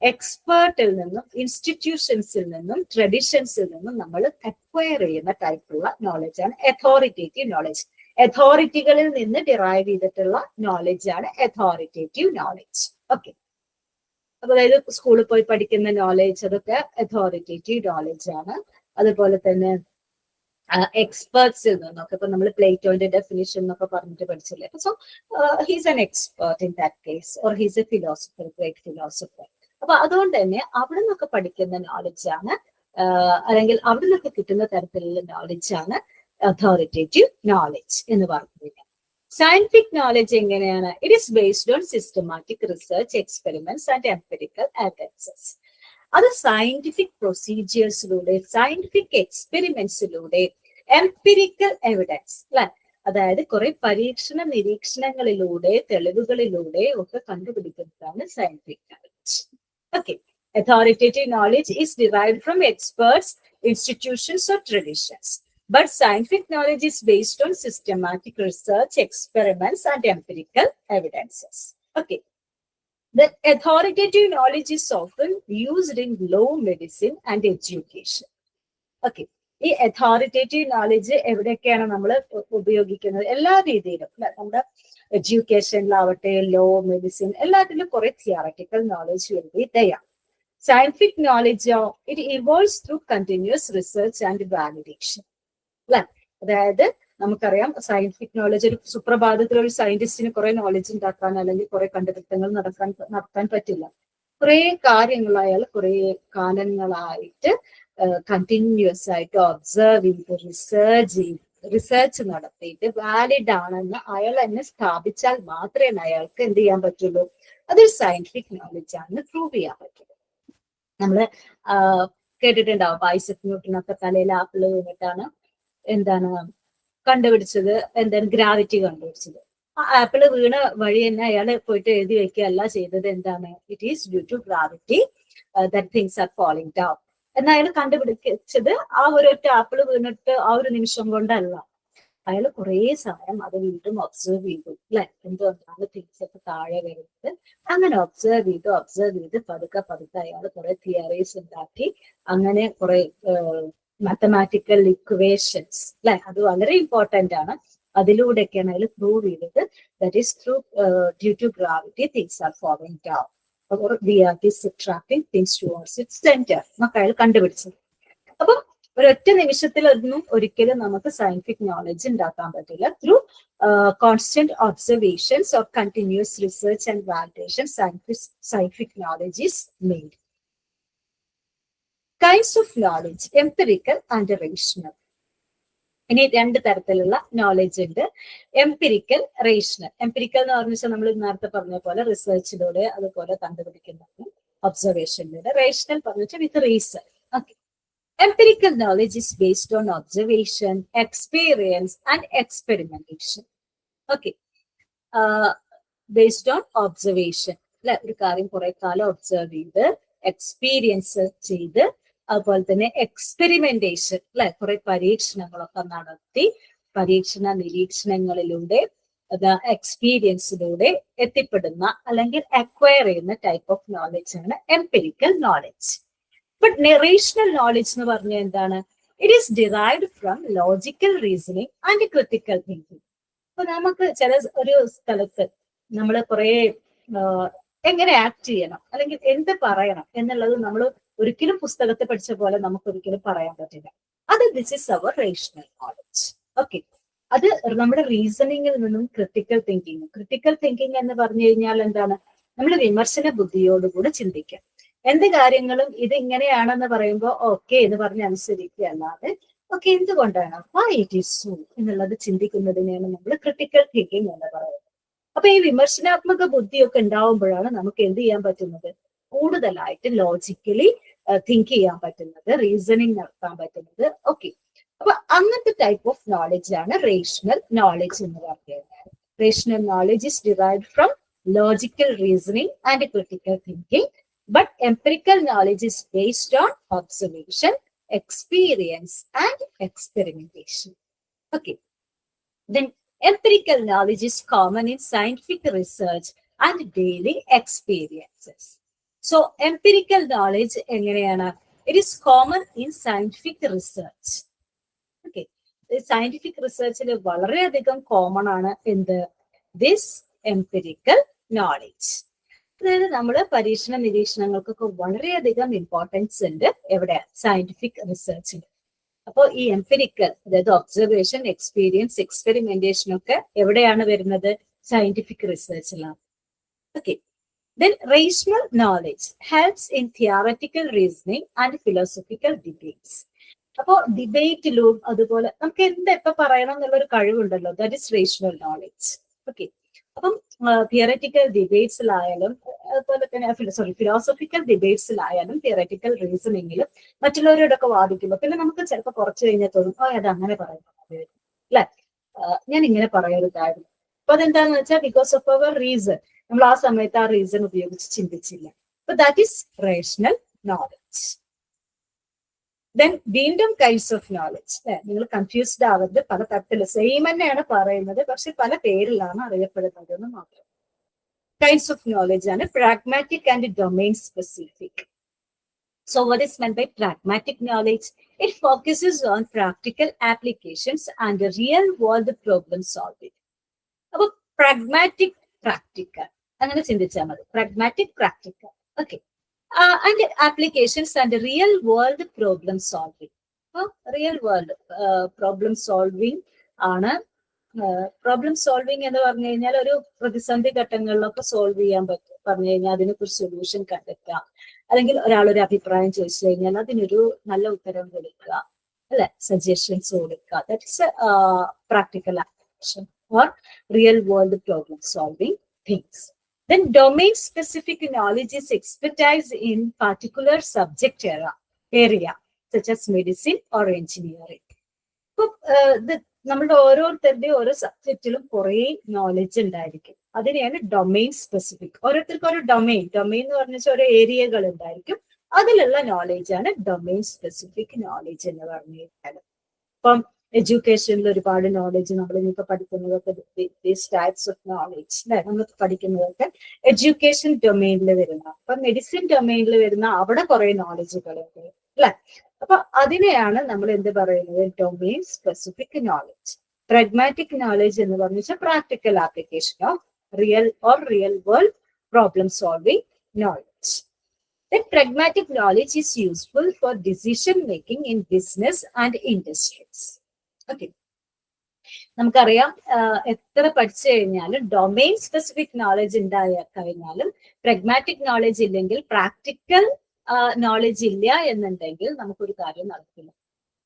എക്സ്പേർട്ടിൽ നിന്നും ഇൻസ്റ്റിറ്റ്യൂഷൻസിൽ നിന്നും ട്രഡീഷൻസിൽ നിന്നും നമ്മൾ അക്വയർ ചെയ്യുന്ന ടൈപ്പുള്ള നോളജ് ആണ് അതോറിറ്റേറ്റീവ് നോളജ്. അതോറിറ്റികളിൽ നിന്ന് ഡിറൈവ് ചെയ്തിട്ടുള്ള നോളജ് ആണ് അതോറിറ്റേറ്റീവ് നോളജ്. ഓക്കെ, അതായത് സ്കൂളിൽ പോയി പഠിക്കുന്ന നോളജ്, അതൊക്കെ അതോറിറ്റേറ്റീവ് നോളജ് ആണ്. അതുപോലെ തന്നെ എക്സ്പേർട്സിൽ നിന്നൊക്കെ, ഇപ്പൊ നമ്മൾ പ്ലേറ്റോന്റെ ഡെഫിനിഷൻ എന്നൊക്കെ പറഞ്ഞിട്ട് പഠിച്ചില്ലേ. So he's an expert in that case, or he's A philosopher, great philosopher. അപ്പൊ അതുകൊണ്ട് തന്നെ അവിടെ നിന്നൊക്കെ പഠിക്കുന്ന നോളജ് ആണ്, അല്ലെങ്കിൽ അവിടെ നിന്നൊക്കെ കിട്ടുന്ന തരത്തിലുള്ള നോളജ് ആണ് അതോറിറ്റേറ്റീവ് നോളജ് എന്ന് പറയുന്നത്. സയന്റിഫിക് നോളജ് എങ്ങനെയാണ്? It is based on systematic research, experiments and empirical evidences. അത് സയന്റിഫിക് പ്രൊസീജിയേഴ്സിലൂടെ, സയന്റിഫിക് എക്സ്പെരിമെന്റ്സിലൂടെ, എംപിരിക്കൽ എവിഡൻസ് അല്ലെ, അതായത് കുറെ പരീക്ഷണ നിരീക്ഷണങ്ങളിലൂടെ, തെളിവുകളിലൂടെ ഒക്കെ കണ്ടുപിടിക്കുന്നതാണ് scientific knowledge. Okay, authoritative knowledge is derived from experts, institutions or traditions. But scientific knowledge is based on systematic research, experiments, and empirical evidences. Okay. The authoritative knowledge is often used in law, medicine, and education. Okay. ഈ authoritative knowledge എവിടെയൊക്കെയാണ് നമ്മൾ ഉപയോഗിക്കുന്നത്? എല്ലാ രീതിയിലും. നമ്മുടെ എഡ്യൂക്കേഷനിലാവട്ടെ, law, medicine, എല്ലാത്തിലും കുറെ theoretical knowledge വേണ്ടി തയ്യാറാണ്. Scientific knowledge it evolves through continuous research and validation അല്ലെ. അതായത് നമുക്കറിയാം സയന്റിഫിക് നോളജ്, ഒരു സുപ്രഭാതത്തിൽ ഒരു സയന്റിസ്റ്റിന് കുറെ നോളജ് ഉണ്ടാക്കാൻ അല്ലെങ്കിൽ കുറെ കണ്ടുപിടുത്തങ്ങൾ നടത്താൻ പറ്റില്ല. കുറെ കാര്യങ്ങൾ അയാൾ കുറെ കാലങ്ങളായിട്ട് കണ്ടിന്യൂസ് ആയിട്ട് ഒബ്സർവ് ചെയ്ത് റിസർച്ച് നടത്തിയിട്ട് വാലിഡ് ആണെന്ന് അയാൾ തന്നെ സ്ഥാപിച്ചാൽ മാത്രമേ അയാൾക്ക് എന്ത് ചെയ്യാൻ പറ്റുള്ളൂ, അതൊരു സയന്റിഫിക് നോളജ് ആണെന്ന് പ്രൂവ് ചെയ്യാൻ പറ്റുള്ളൂ. നമ്മള് കേട്ടിട്ടുണ്ടാവും ഐസക് ന്യൂട്ടനൊക്കെ തലയിൽ ആപ്പിൾ വീണിട്ടാണ് എന്താണ് കണ്ടുപിടിച്ചത്, എന്താണ് ഗ്രാവിറ്റി കണ്ടുപിടിച്ചത്. ആ ആപ്പിള് വീണ വഴി തന്നെ അയാൾ പോയിട്ട് എഴുതി വെക്കുകയല്ല ചെയ്തത്. എന്താണ്? It is due to gravity that things are falling down എന്ന് അയാൾ കണ്ടുപിടിച്ചത് ആ ഒരൊറ്റ ആപ്പിള് വീണിട്ട് ആ ഒരു നിമിഷം കൊണ്ടല്ല. അയാൾ കുറെ സമയം അത് വീണ്ടും ഒബ്സർവ് ചെയ്തു അല്ലെ, എന്തുകൊണ്ടാണ് തിങ്സ് ഒക്കെ താഴെ വരുന്നത്. അങ്ങനെ ഒബ്സർവ് ചെയ്ത് പതുക്കെ അയാൾ കുറെ തിയറീസ് ഉണ്ടാക്കി. അങ്ങനെ കുറെ മാത്തമാറ്റിക്കൽ ഇക്വേഷൻസ് അല്ലെ, അത് വളരെ ഇമ്പോർട്ടന്റ് ആണ്. അതിലൂടെയൊക്കെയാണ് അയാൾ പ്രൂവ് ചെയ്തത് that is through due to gravity things are falling down or the earth is attracting things towards its center എന്നൊക്കെ അയാൾ കണ്ടുപിടിച്ചത്. അപ്പം ഒരൊറ്റ നിമിഷത്തിലൊന്നും ഒരിക്കലും നമുക്ക് സയന്റിഫിക് നോളജ് ഉണ്ടാക്കാൻ പറ്റില്ല. Through constant observations or continuous research and validation scientific knowledge is made. Kinds of knowledge: empirical and rational. ഇനി രണ്ട് തരത്തിലുള്ള നോളജ് ഉണ്ട്, എംപിരിക്കൽ, റേഷണൽ. എംപിരിക്കൽ എന്ന് പറഞ്ഞാൽ നമ്മൾ നേരത്തെ പറഞ്ഞ പോലെ റിസർച്ചിലൂടെ അതുപോലെ കണ്ടുപിടിക്കുന്നത്, ഒബ്സർവേഷനിലൂടെ. റേഷണൽ പറഞ്ഞാൽ with reason. Okay, empirical knowledge is based on observation, experience and experimentation. Okay, based on observation അല്ലെ, ഒരു കാര്യം കുറെ കാലം ഒബ്സർവ് ചെയ്ത് എക്സ്പീരിയൻസ് ചെയ്ത് അതുപോലെ തന്നെ എക്സ്പെരിമെന്റേഷൻ അല്ലെ, കുറെ പരീക്ഷണങ്ങളൊക്കെ നടത്തി പരീക്ഷണ നിരീക്ഷണങ്ങളിലൂടെ എക്സ്പീരിയൻസിലൂടെ എത്തിപ്പെടുന്ന അല്ലെങ്കിൽ അക്വയർ ചെയ്യുന്ന ടൈപ്പ് ഓഫ് നോളജ് ആണ് എംപിരിക്കൽ നോളജ്. ബട്ട് നറേഷണൽ നോളജ് എന്ന് പറഞ്ഞാൽ എന്താണ്? It is derived from logical reasoning and critical thinking. അപ്പൊ നമുക്ക് ചില ഒരു സ്ഥലത്ത് നമ്മൾ കുറെ എങ്ങനെ ആക്ട് ചെയ്യണം അല്ലെങ്കിൽ എന്ത് പറയണം എന്നുള്ളത് നമ്മൾ ഒരിക്കലും പുസ്തകത്തിൽ പഠിച്ച പോലെ നമുക്ക് ഒരിക്കലും പറയാൻ പറ്റില്ല. അത് this is our rational knowledge. Okay, അത് നമ്മുടെ റീസണിങ്ങിൽ നിന്നും ക്രിട്ടിക്കൽ തിങ്കിങ് എന്ന് പറഞ്ഞു കഴിഞ്ഞാൽ എന്താണ്? നമ്മൾ വിമർശന ബുദ്ധിയോടുകൂടി ചിന്തിക്കാം. എന്ത് കാര്യങ്ങളും ഇത് ഇങ്ങനെയാണെന്ന് പറയുമ്പോൾ ഓക്കെ എന്ന് പറഞ്ഞ് അനുസരിക്കുക അല്ലാതെ ഓക്കെ എന്തുകൊണ്ടാണ് why it is so എന്നുള്ളത് ചിന്തിക്കുന്നതിനെയാണ് നമ്മൾ ക്രിട്ടിക്കൽ തിങ്കിങ് എന്ന് പറയുന്നത്. അപ്പൊ ഈ വിമർശനാത്മക ബുദ്ധിയൊക്കെ ഉണ്ടാവുമ്പോഴാണ് നമുക്ക് എന്ത് ചെയ്യാൻ പറ്റുന്നത്? കൂടുതലായിട്ട് ലോജിക്കലി തിങ്ക് ചെയ്യാൻ പറ്റുന്നത്, റീസണിങ് നടത്താൻ പറ്റുന്നത്. ഓക്കെ, അപ്പൊ അങ്ങനത്തെ ടൈപ്പ് ഓഫ് നോളജ് ആണ് റേഷണൽ നോളജ് എന്ന് പറയുന്നത്. Rational knowledge is derived from logical reasoning and critical thinking. But empirical knowledge is based on observation, experience, and experimentation. Okay. Then empirical knowledge is common in scientific research and daily experiences. So empirical knowledge എങ്ങനെയാണ്? It is common in scientific research. Okay. Scientific research വളരെയധികം common ആണ് എന്ത്? This empirical knowledge. അതായത് നമ്മൾ പരീക്ഷണ നിരീക്ഷണങ്ങൾക്കൊക്കെ വളരെയധികം importance ഉണ്ട് എവിടെ? സയന്റിഫിക് റിസർച്ചിൽ. അപ്പോൾ ഈ എംപിരിക്കൽ, അതായത് ഒബ്സർവേഷൻ, എക്സ്പീരിയൻസ്, എക്സ്പെരിമെന്റേഷൻ ഒക്കെ എവിടെയാണ് വരുന്നത്? സയന്റിഫിക് റിസർച്ചിലാണ്. Okay, then rational knowledge helps in theoretical reasoning and philosophical debates. അപ്പോൾ ഡിബേറ്റിലും അതുപോലെ നമുക്ക് എന്തൊക്കെ പറയണം എന്നുള്ളൊരു കഴിവുണ്ടല്ലോ, that is rational knowledge. Okay, അപ്പം തിയററ്റിക്കൽ ഡിബേറ്റ്സിലായാലും അതുപോലെ തന്നെ ഫിലോസഫിക്കൽ ഡിബേറ്റ്സിലായാലും തിയററ്റിക്കൽ റീസണിങ്ങിലും മറ്റുള്ളവരോടൊക്കെ വാദിക്കുമ്പോൾ പിന്നെ നമുക്ക് ചിലപ്പോൾ കുറച്ച് കഴിഞ്ഞാൽ തോന്നും അത് അങ്ങനെ പറയുന്നത് അല്ലെ, ഞാൻ ഇങ്ങനെ പറയരുതായിരുന്നു. അപ്പൊ അതെന്താന്ന് വെച്ചാൽ ബിക്കോസ് ഓഫ് അവർ റീസൺ, നമ്മൾ ആ സമയത്ത് ആ റീസൺ ഉപയോഗിച്ച് ചിന്തിച്ചില്ല. അപ്പൊ that is rational knowledge. Then വീണ്ടും കൈൻഡ്സ് ഓഫ് നോളജ്. നിങ്ങൾ കൺഫ്യൂസ്ഡ് ആവരുത്, പല തരത്തില് സെയിം തന്നെയാണ് പറയുന്നത്, പക്ഷെ പല പേരിലാണ് അറിയപ്പെടുന്നത് എന്ന് മാത്രം. കൈൻഡ്സ് ഓഫ് നോളജ് ആണ് pragmatic and domain specific. So what is meant by pragmatic knowledge? It focuses on practical applications and real world problem solving. അപ്പൊ പ്രാഗ്മാറ്റിക് പ്രാക്ടിക്കൽ അങ്ങനെ ചിന്തിച്ചാൽ മതി. Pragmatic practical. Okay, and applications and real world problem solving. Real world problem solving ആണ്. Problem solving എന്ന് പറഞ്ഞു കഴിഞ്ഞാൽ ഒരു പ്രതിസന്ധി ഘട്ടങ്ങളിലൊക്കെ സോൾവ് ചെയ്യാൻ പറ്റും പറഞ്ഞു കഴിഞ്ഞാൽ അതിനൊരു സൊല്യൂഷൻ കണ്ടെത്തുക, അല്ലെങ്കിൽ ഒരാളൊരു അഭിപ്രായം ചോദിച്ചു കഴിഞ്ഞാൽ അതിനൊരു നല്ല ഉത്തരം കൊടുക്കുക, അല്ലെ, സജഷൻസ് കൊടുക്കുക. That is practical application or real world problem solving things. Then domain-specific knowledge is expertise in particular subject area, such as medicine or engineering. ഇപ്പൊ നമ്മളുടെ ഓരോരുത്തരുടെയും ഓരോ സബ്ജക്റ്റിലും കുറെ നോളജ് ഉണ്ടായിരിക്കും. അതിനെയാണ് ഡൊമൈൻ സ്പെസിഫിക്. ഓരോരുത്തർക്കും ഒരു ഡൊമൈൻ എന്ന് പറഞ്ഞാൽ ഓരോ ഏരിയകൾ ഉണ്ടായിരിക്കും. അതിലുള്ള നോളജ് ആണ് ഡൊമൈൻ സ്പെസിഫിക് നോളജ് എന്ന് പറഞ്ഞു കഴിഞ്ഞാൽ. ഇപ്പം എഡ്യൂക്കേഷനിൽ ഒരുപാട് നോളജ് നമ്മൾ ഇനിയിപ്പോ പഠിക്കുന്നതൊക്കെ ടൈപ്സ് ഓഫ് നോളജ് അല്ലെ, നമുക്ക് പഠിക്കുന്നതൊക്കെ എഡ്യൂക്കേഷൻ ഡൊമൈനിൽ വരുന്ന. അപ്പൊ മെഡിസിൻ ഡൊമൈനിൽ വരുന്ന അവിടെ കുറെ നോളജുകളുണ്ട് അല്ലെ. അപ്പൊ അതിനെയാണ് നമ്മൾ എന്ത് പറയുന്നത്? Domain specific knowledge. Pragmatic knowledge എന്ന് പറഞ്ഞാൽ practical application of real world problem solving knowledge. Then pragmatic knowledge is useful for decision making in business and industries. Okay. നമുക്കറിയാം എത്ര പഠിച്ചു കഴിഞ്ഞാലും ഡൊമൈൻ സ്പെസിഫിക് നോളജ് ഉണ്ടായ കഴിഞ്ഞാലും പ്രഗ്മാറ്റിക് നോളജ് ഇല്ലെങ്കിൽ, practical knowledge ഇല്ല എന്നുണ്ടെങ്കിൽ നമുക്കൊരു കാര്യം നടക്കില്ല.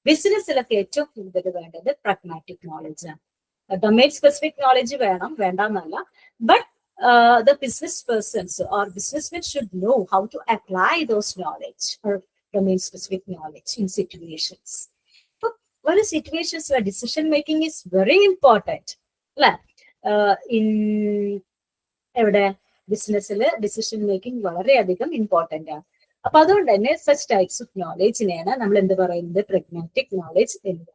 ബിസിനസ്സിലൊക്കെ ഏറ്റവും കൂടുതൽ വേണ്ടത് പ്രാഗ്മാറ്റിക് നോളജ് ആണ്. ഡൊമൈൻ സ്പെസിഫിക് നോളജ് വേണ്ടെന്നല്ല, but the business persons or businessmen should know how to apply those knowledge or domain specific knowledge in situations. But what are situations where decision making is very important? In എവിടെ ബിസിനസ്സിൽ decision making വളരെയധികം important ആണ്. അപ്പൊ അതുകൊണ്ട് തന്നെ such types of നോളേജിനെയാണ് നമ്മൾ എന്ത് പറയുന്നത്, പ്രഗ്മാറ്റിക് നോളേജ് എന്ന്.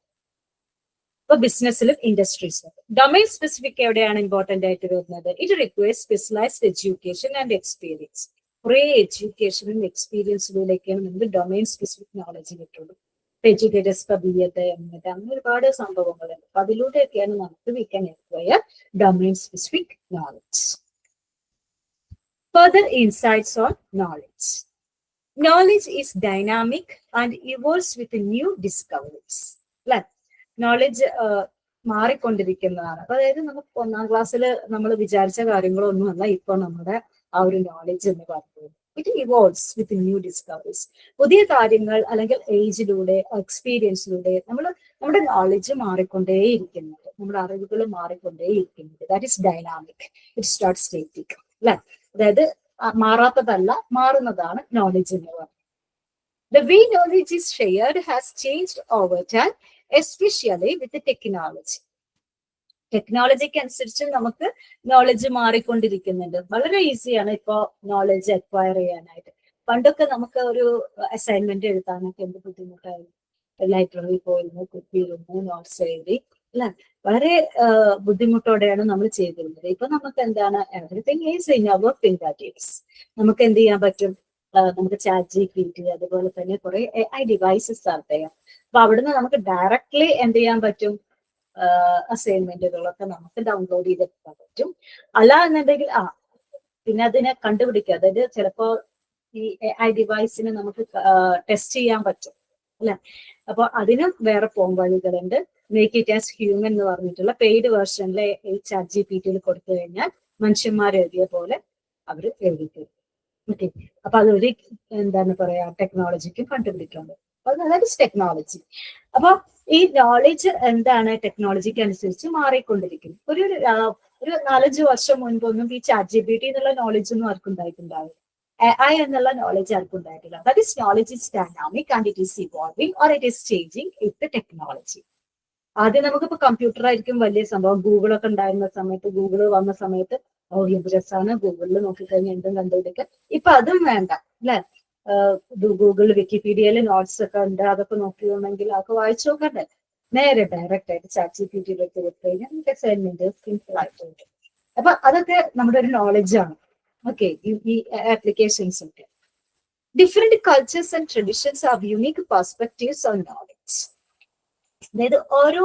ഇപ്പൊ ബിസിനസ്സിലും ഇൻഡസ്ട്രീസിലും ഡൊമൈൻ സ്പെസിഫിക് എവിടെയാണ് ഇമ്പോർട്ടന്റ് ആയിട്ട് വരുന്നത്? It requires specialised education and experience. കുറെ എഡ്യൂക്കേഷനും എക്സ്പീരിയൻസിലൂടെയൊക്കെയാണ് നമുക്ക് ഡൊമൈൻ സ്പെസിഫിക് നോളജ് കിട്ടുള്ളൂ. എഡ്യൂക്കേറ്റേഴ്സ് ഇപ്പൊ ബി എഡ് എം.എഡ് അങ്ങനെ ഒരുപാട് സംഭവങ്ങളുണ്ട്. അപ്പൊ അതിലൂടെയൊക്കെയാണ് നമുക്ക് we can acquire domain specific knowledge. Further insights on knowledge. Knowledge is dynamic and evolves with new discoveries. Knowledge മാറിക്കൊണ്ടിരിക്കുന്നതാണ്. അതായത് നമുക്ക് 1ാം ക്ലാസ്സിൽ നമ്മൾ വിചാരിച്ച കാര്യങ്ങളൊന്നുമല്ല ഇപ്പൊ നമ്മുടെ ആ ഒരു നോളജ് എന്ന് പറയുന്നത്. It evolves with new discoveries. പുതിയ കാര്യങ്ങൾ അല്ലെങ്കിൽ ഏജിലൂടെ എക്സ്പീരിയൻസിലൂടെ നമ്മുടെ നോളജ് മാറിക്കൊണ്ടേയിരിക്കുന്നുണ്ട്, നമ്മുടെ അറിവുകൾ മാറിക്കൊണ്ടേയിരിക്കുന്നുണ്ട്. That is dynamic, it's not static അല്ലെ. അതായത് മാറാത്തതല്ല, മാറുന്നതാണ് നോളജ് എന്ന് പറയുന്നത്. The way knowledge is shared has changed over time, especially with the technology. ടെക്നോളജിക്ക് അനുസരിച്ച് നമുക്ക് നോളജ് മാറിക്കൊണ്ടിരിക്കുന്നുണ്ട്. വളരെ ഈസിയാണ് ഇപ്പോ നോളജ് അക്വയർ ചെയ്യാനായിട്ട്. പണ്ടൊക്കെ നമുക്ക് ഒരു അസൈൻമെന്റ് എഴുതാനൊക്കെ എന്ത് ബുദ്ധിമുട്ടായിരുന്നു. ലൈബ്രറിയിൽ പോയിരുന്നു, കുത്തിയിരുന്നു, നോട്ട്സ് എഴുതി അല്ലെ. വളരെ ബുദ്ധിമുട്ടോടെയാണ് നമ്മൾ ചെയ്തിരുന്നത്. ഇപ്പൊ നമുക്ക് എന്താണ്, everything is in our finger tips. നമുക്ക് എന്ത് ചെയ്യാൻ പറ്റും, നമുക്ക് ChatGPT അതുപോലെ തന്നെ കുറെ AI ഡിവൈസസ് അറിയാം. അപ്പൊ അവിടുന്ന് നമുക്ക് ഡയറക്ട്ലി എന്ത് ചെയ്യാൻ പറ്റും, അസൈൻമെന്റുകളൊക്കെ നമുക്ക് ഡൗൺലോഡ് ചെയ്തെടുക്കാൻ പറ്റും. അല്ല എന്നുണ്ടെങ്കിൽ പിന്നെ അതിനെ കണ്ടുപിടിക്കുക. അതായത് ചിലപ്പോ ഈ AI ഡിവൈസിനെ നമുക്ക് ടെസ്റ്റ് ചെയ്യാൻ പറ്റും അല്ലെ. അപ്പൊ അതിനും വേറെ പോംവഴികളുണ്ട്. മേക്ക് ഇറ്റ് ആസ് ഹ്യൂമൻ എന്ന് പറഞ്ഞിട്ടുള്ള പെയ്ഡ് വേർഷനിലെ ChatGPT കൊടുത്തു കഴിഞ്ഞാൽ മനുഷ്യന്മാർ എഴുതിയ പോലെ അവർ എഴുതി തരും. ഓക്കെ, അപ്പൊ അതൊരു എന്താണ് പറയാ, ടെക്നോളജിക്കും കണ്ടുപിടിക്കാൻ പറ്റും. അതായത് ടെക്നോളജി. അപ്പൊ ഈ നോളജ് എന്താണ്, ടെക്നോളജിക്ക് അനുസരിച്ച് മാറിക്കൊണ്ടിരിക്കും. ഒരു 4-5 വർഷം മുൻപൊന്നും ഈ ChatGPT എന്നുള്ള നോളജ് ഒന്നും ആർക്കും ഉണ്ടായിട്ടുണ്ടാവില്ല. AI എന്നുള്ള നോളജ് ആർക്കും ഉണ്ടായിട്ടില്ല. That is knowledge is dynamic and it is evolving or it is changing with the technology. ആദ്യം നമുക്കിപ്പോ കമ്പ്യൂട്ടർ ആയിരിക്കും വലിയ സംഭവം. ഗൂഗിളൊക്കെ ഉണ്ടായിരുന്ന സമയത്ത്, ഗൂഗിള് വന്ന സമയത്ത് എന്ത് രസമാണ് ഗൂഗിളിൽ നോക്കിക്കഴിഞ്ഞാൽ എന്തും കണ്ടുപിടിക്കാം. ഇപ്പൊ അതും വേണ്ട അല്ലെ. ഗൂഗിളിൽ വിക്കിപീഡിയയിൽ നോട്ട്സ് ഒക്കെ ഉണ്ട്, അതൊക്കെ നോക്കിയുണ്ടെങ്കിൽ അതൊക്കെ വായിച്ചു നോക്കണ്ടേ. നേരെ ഡയറക്റ്റ് ആയിട്ട് ChatGPT-യിലേക്ക് കൊടുത്തു കഴിഞ്ഞാൽ നമുക്ക് അസൈൻമെന്റ് സിമ്പിൾ ആയിട്ടുണ്ട്. അപ്പൊ അതൊക്കെ നമ്മുടെ ഒരു നോളജ് ആണ്. ഓക്കെ, ഈ ആപ്ലിക്കേഷൻസ് ഒക്കെ. Different cultures and traditions have unique perspectives on knowledge. അതായത് ഓരോ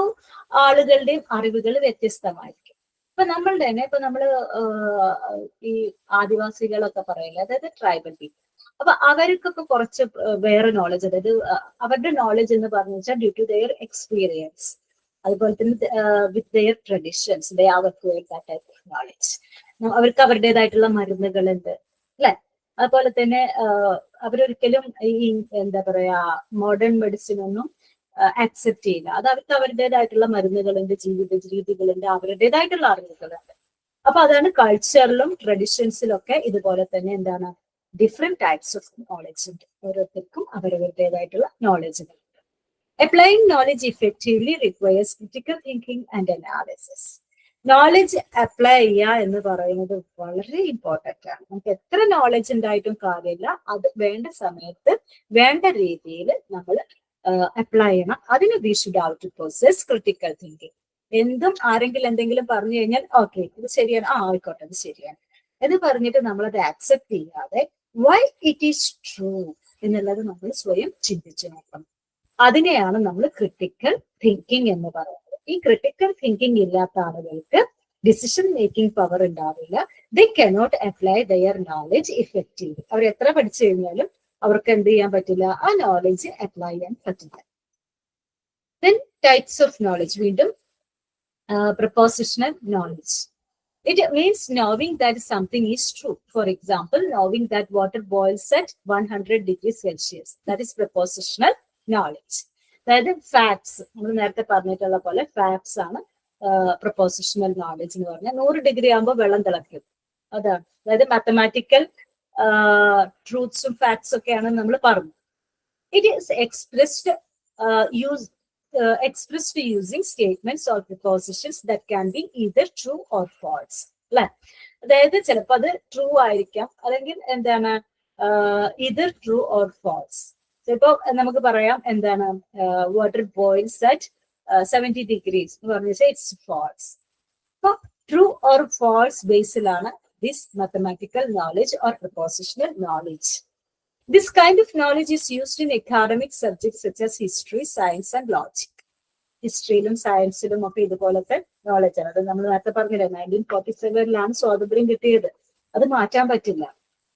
ആളുകളുടെയും അറിവുകൾ വ്യത്യസ്തമായിരിക്കും. ഇപ്പൊ നമ്മളുടെ തന്നെ ഇപ്പൊ നമ്മള് ഈ ആദിവാസികളൊക്കെ പറയില്ല, അതായത് ട്രൈബൽ പീപ്പിൾ. അപ്പൊ അവർക്കൊക്കെ കുറച്ച് വേറെ നോളജ്, അതായത് അവരുടെ നോളജ് എന്ന് പറഞ്ഞു വെച്ചാൽ ഡ്യൂ ടു ദെയർ എക്സ്പീരിയൻസ്, അതുപോലെ തന്നെ വിത്ത് ദെയർ ട്രഡീഷൻസ് ദേ അവർക്ക് ദാറ്റ് ടൈപ്പ് ഓഫ് നോളജ്. അവർക്ക് അവരുടേതായിട്ടുള്ള മരുന്നുകളുണ്ട് അല്ലെ. അതുപോലെ തന്നെ അവരൊരിക്കലും ഈ എന്താ പറയാ മോഡേൺ മെഡിസിൻ ഒന്നും ആക്സെപ്റ്റ് ചെയ്യില്ല. അത് അവർക്ക് അവരുടേതായിട്ടുള്ള മരുന്നുകളുണ്ട്, ജീവിത രീതികളുണ്ട്, അവരുടേതായിട്ടുള്ള അറിവുകളുണ്ട്. അപ്പൊ അതാണ് കൾച്ചറിലും ട്രഡീഷൻസിലും ഒക്കെ ഇതുപോലെ തന്നെ എന്താണ് ഡിഫറെന്റ് ടൈപ്സ് ഓഫ് നോളജ് ഉണ്ട്. ഓരോരുത്തർക്കും അവരവരുടേതായിട്ടുള്ള നോളജുകൾ. Applying knowledge effectively requires critical thinking and analysis. Knowledge apply ചെയ്യുക എന്ന് പറയുന്നത് വളരെ ഇമ്പോർട്ടന്റ് ആണ്. നമുക്ക് എത്ര നോളജ് ഉണ്ടായിട്ടും കാര്യമില്ല, അത് വേണ്ട സമയത്ത് വേണ്ട രീതിയിൽ നമ്മൾ അപ്ലൈ ചെയ്യണം. അതിന് we should have to process critical thinking. ആരെങ്കിലും എന്തെങ്കിലും പറഞ്ഞു കഴിഞ്ഞാൽ ഓക്കെ ഇത് ശരിയാണ്, ആയിക്കോട്ടെ ഇത് ശരിയാണ് എന്ന് പറഞ്ഞിട്ട് നമ്മളത് ആക്സെപ്റ്റ് ചെയ്യാതെ വൈ ഇറ്റ് ഈസ് ട്രൂ എന്നുള്ളത് നമ്മൾ സ്വയം ചിന്തിച്ചു നോക്കണം. അതിനെയാണ് നമ്മൾ ക്രിട്ടിക്കൽ തിങ്കിങ് എന്ന് പറയുന്നത്. ഈ ക്രിട്ടിക്കൽ തിങ്കിങ് ഇല്ലാത്ത ആളുകൾക്ക് ഡിസിഷൻ മേക്കിംഗ് പവർ ഉണ്ടാവില്ല. They cannot apply their knowledge effective. അവർ എത്ര പഠിച്ചു കഴിഞ്ഞാലും അവർക്ക് എന്ത് ചെയ്യാൻ പറ്റില്ല, ആ നോളജ് അപ്ലൈ ചെയ്യാൻ പറ്റില്ല. Then types of knowledge. വീണ്ടും propositional knowledge. It means knowing that something is true. For example, knowing that water boils at 100 degrees Celsius. That is propositional knowledge. അതായത് ഫാക്ട്സ്, നമ്മൾ നേരത്തെ പറഞ്ഞിട്ടുള്ള പോലെ ഫാക്ട്സ് ആണ് പ്രൊപ്പോസിഷണൽ നോളജ് എന്ന് പറഞ്ഞാൽ. 100 ഡിഗ്രി ആകുമ്പോൾ വെള്ളം തിളയ്ക്കും, അതാണ്. അതായത് മാത്തമാറ്റിക്കൽ ട്രൂത്ത്സും ഫാക്ട്സും ഒക്കെയാണ് നമ്മൾ പറഞ്ഞത്. It is expressed expressed using statements or prepositions that can be either true or false. അല്ലെ, അതായത് ചിലപ്പോൾ അത് ട്രൂ ആയിരിക്കാം, അല്ലെങ്കിൽ എന്താണ് either true or false. ചിലപ്പോ നമുക്ക് പറയാം എന്താണ് വാട്ടർ ബോയിൽസ് അറ്റ് 70 degrees എന്ന് പറഞ്ഞു വെച്ചാൽ ഇറ്റ്സ് ഫാൾസ്. അപ്പൊ ട്രൂ ഓർ ഫാൾസ് ബേസിലാണ് this mathematical knowledge or prepositional knowledge. This kind of knowledge is used in academic subjects such as history, science and logic. ഹിസ്റ്ററിയിലും സയൻസിലും ഒക്കെ ഇതുപോലത്തെ നോളജ് ആണ്. അത് നമ്മൾ നേരത്തെ പറഞ്ഞില്ലേ 1947 സ്വാതന്ത്ര്യം കിട്ടിയത്. അത് മാറ്റാൻ പറ്റില്ല.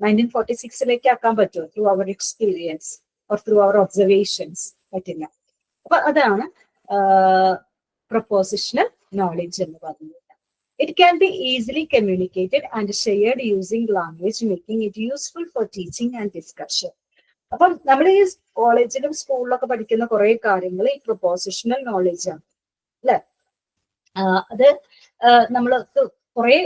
1946 ആക്കാൻ പറ്റുമോ? Through our experience or through our observations പറ്റില്ല. അപ്പൊ അതാണ് പ്രൊപ്പോസിഷണൽ നോളജ് എന്ന് പറയുന്നത്. It can be easily communicated and shared using language, making it useful for teaching and discussion. അപ്പം നമ്മൾ ഈ കോളേജിലും സ്കൂളിലൊക്കെ പഠിക്കുന്ന കുറെ കാര്യങ്ങൾ ഈ പ്രൊപ്പോസിഷണൽ നോളജ് ആണ് അല്ലെ. അത് നമ്മൾക്ക് കുറെ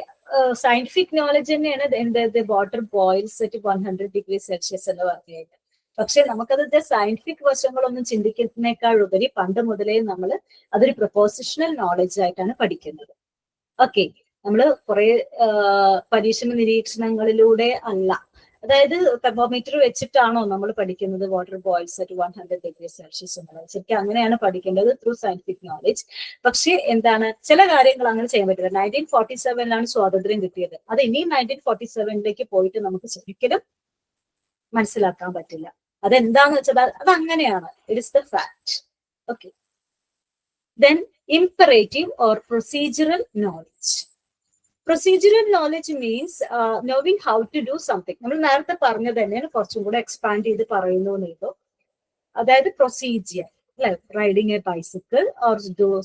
സയന്റിഫിക് നോളജ് തന്നെയാണ് എന്ത് water boils at 100 degrees Celsius എന്ന് പറഞ്ഞിട്ട്. പക്ഷെ നമുക്കതിന്റെ സയന്റിഫിക് വശങ്ങളൊന്നും ചിന്തിക്കുന്നതിനേക്കാൾ ഉപരി പണ്ട് മുതലേ നമ്മൾ അതൊരു പ്രൊപ്പോസിഷണൽ നോളജ് ആയിട്ടാണ് പഠിക്കുന്നത്. ഓക്കെ, നമ്മള് കുറെ പരീക്ഷണ നിരീക്ഷണങ്ങളിലൂടെ അല്ല, അതായത് തെർമോമീറ്റർ വെച്ചിട്ടാണോ നമ്മൾ പഠിക്കുന്നത് water boils at 100 degrees Celsius എന്നുള്ളത്. ശരിക്കും അങ്ങനെയാണ് പഠിക്കേണ്ടത് ത്രൂ സയന്റിഫിക് നോളജ്. പക്ഷെ എന്താണ്, ചില കാര്യങ്ങൾ അങ്ങനെ ചെയ്യാൻ പറ്റില്ല. 1947 സ്വാതന്ത്ര്യം കിട്ടിയത്. അത് ഇനിയും 1947 പോയിട്ട് നമുക്ക് ശരിക്കും മനസ്സിലാക്കാൻ പറ്റില്ല. അതെന്താന്ന് വെച്ചാൽ അത് അങ്ങനെയാണ്. It is the fact. Okay, then imperative or procedural knowledge. Procedural knowledge means knowing how to do something. നമ്മൾ നേരത്തെ പറഞ്ഞത് തന്നെയാണ്, കുറച്ചും കൂടെ എക്സ്പാൻഡ് ചെയ്ത് പറയുന്നു. അതായത് പ്രൊസീജിയർ അല്ലെ, riding A bicycle or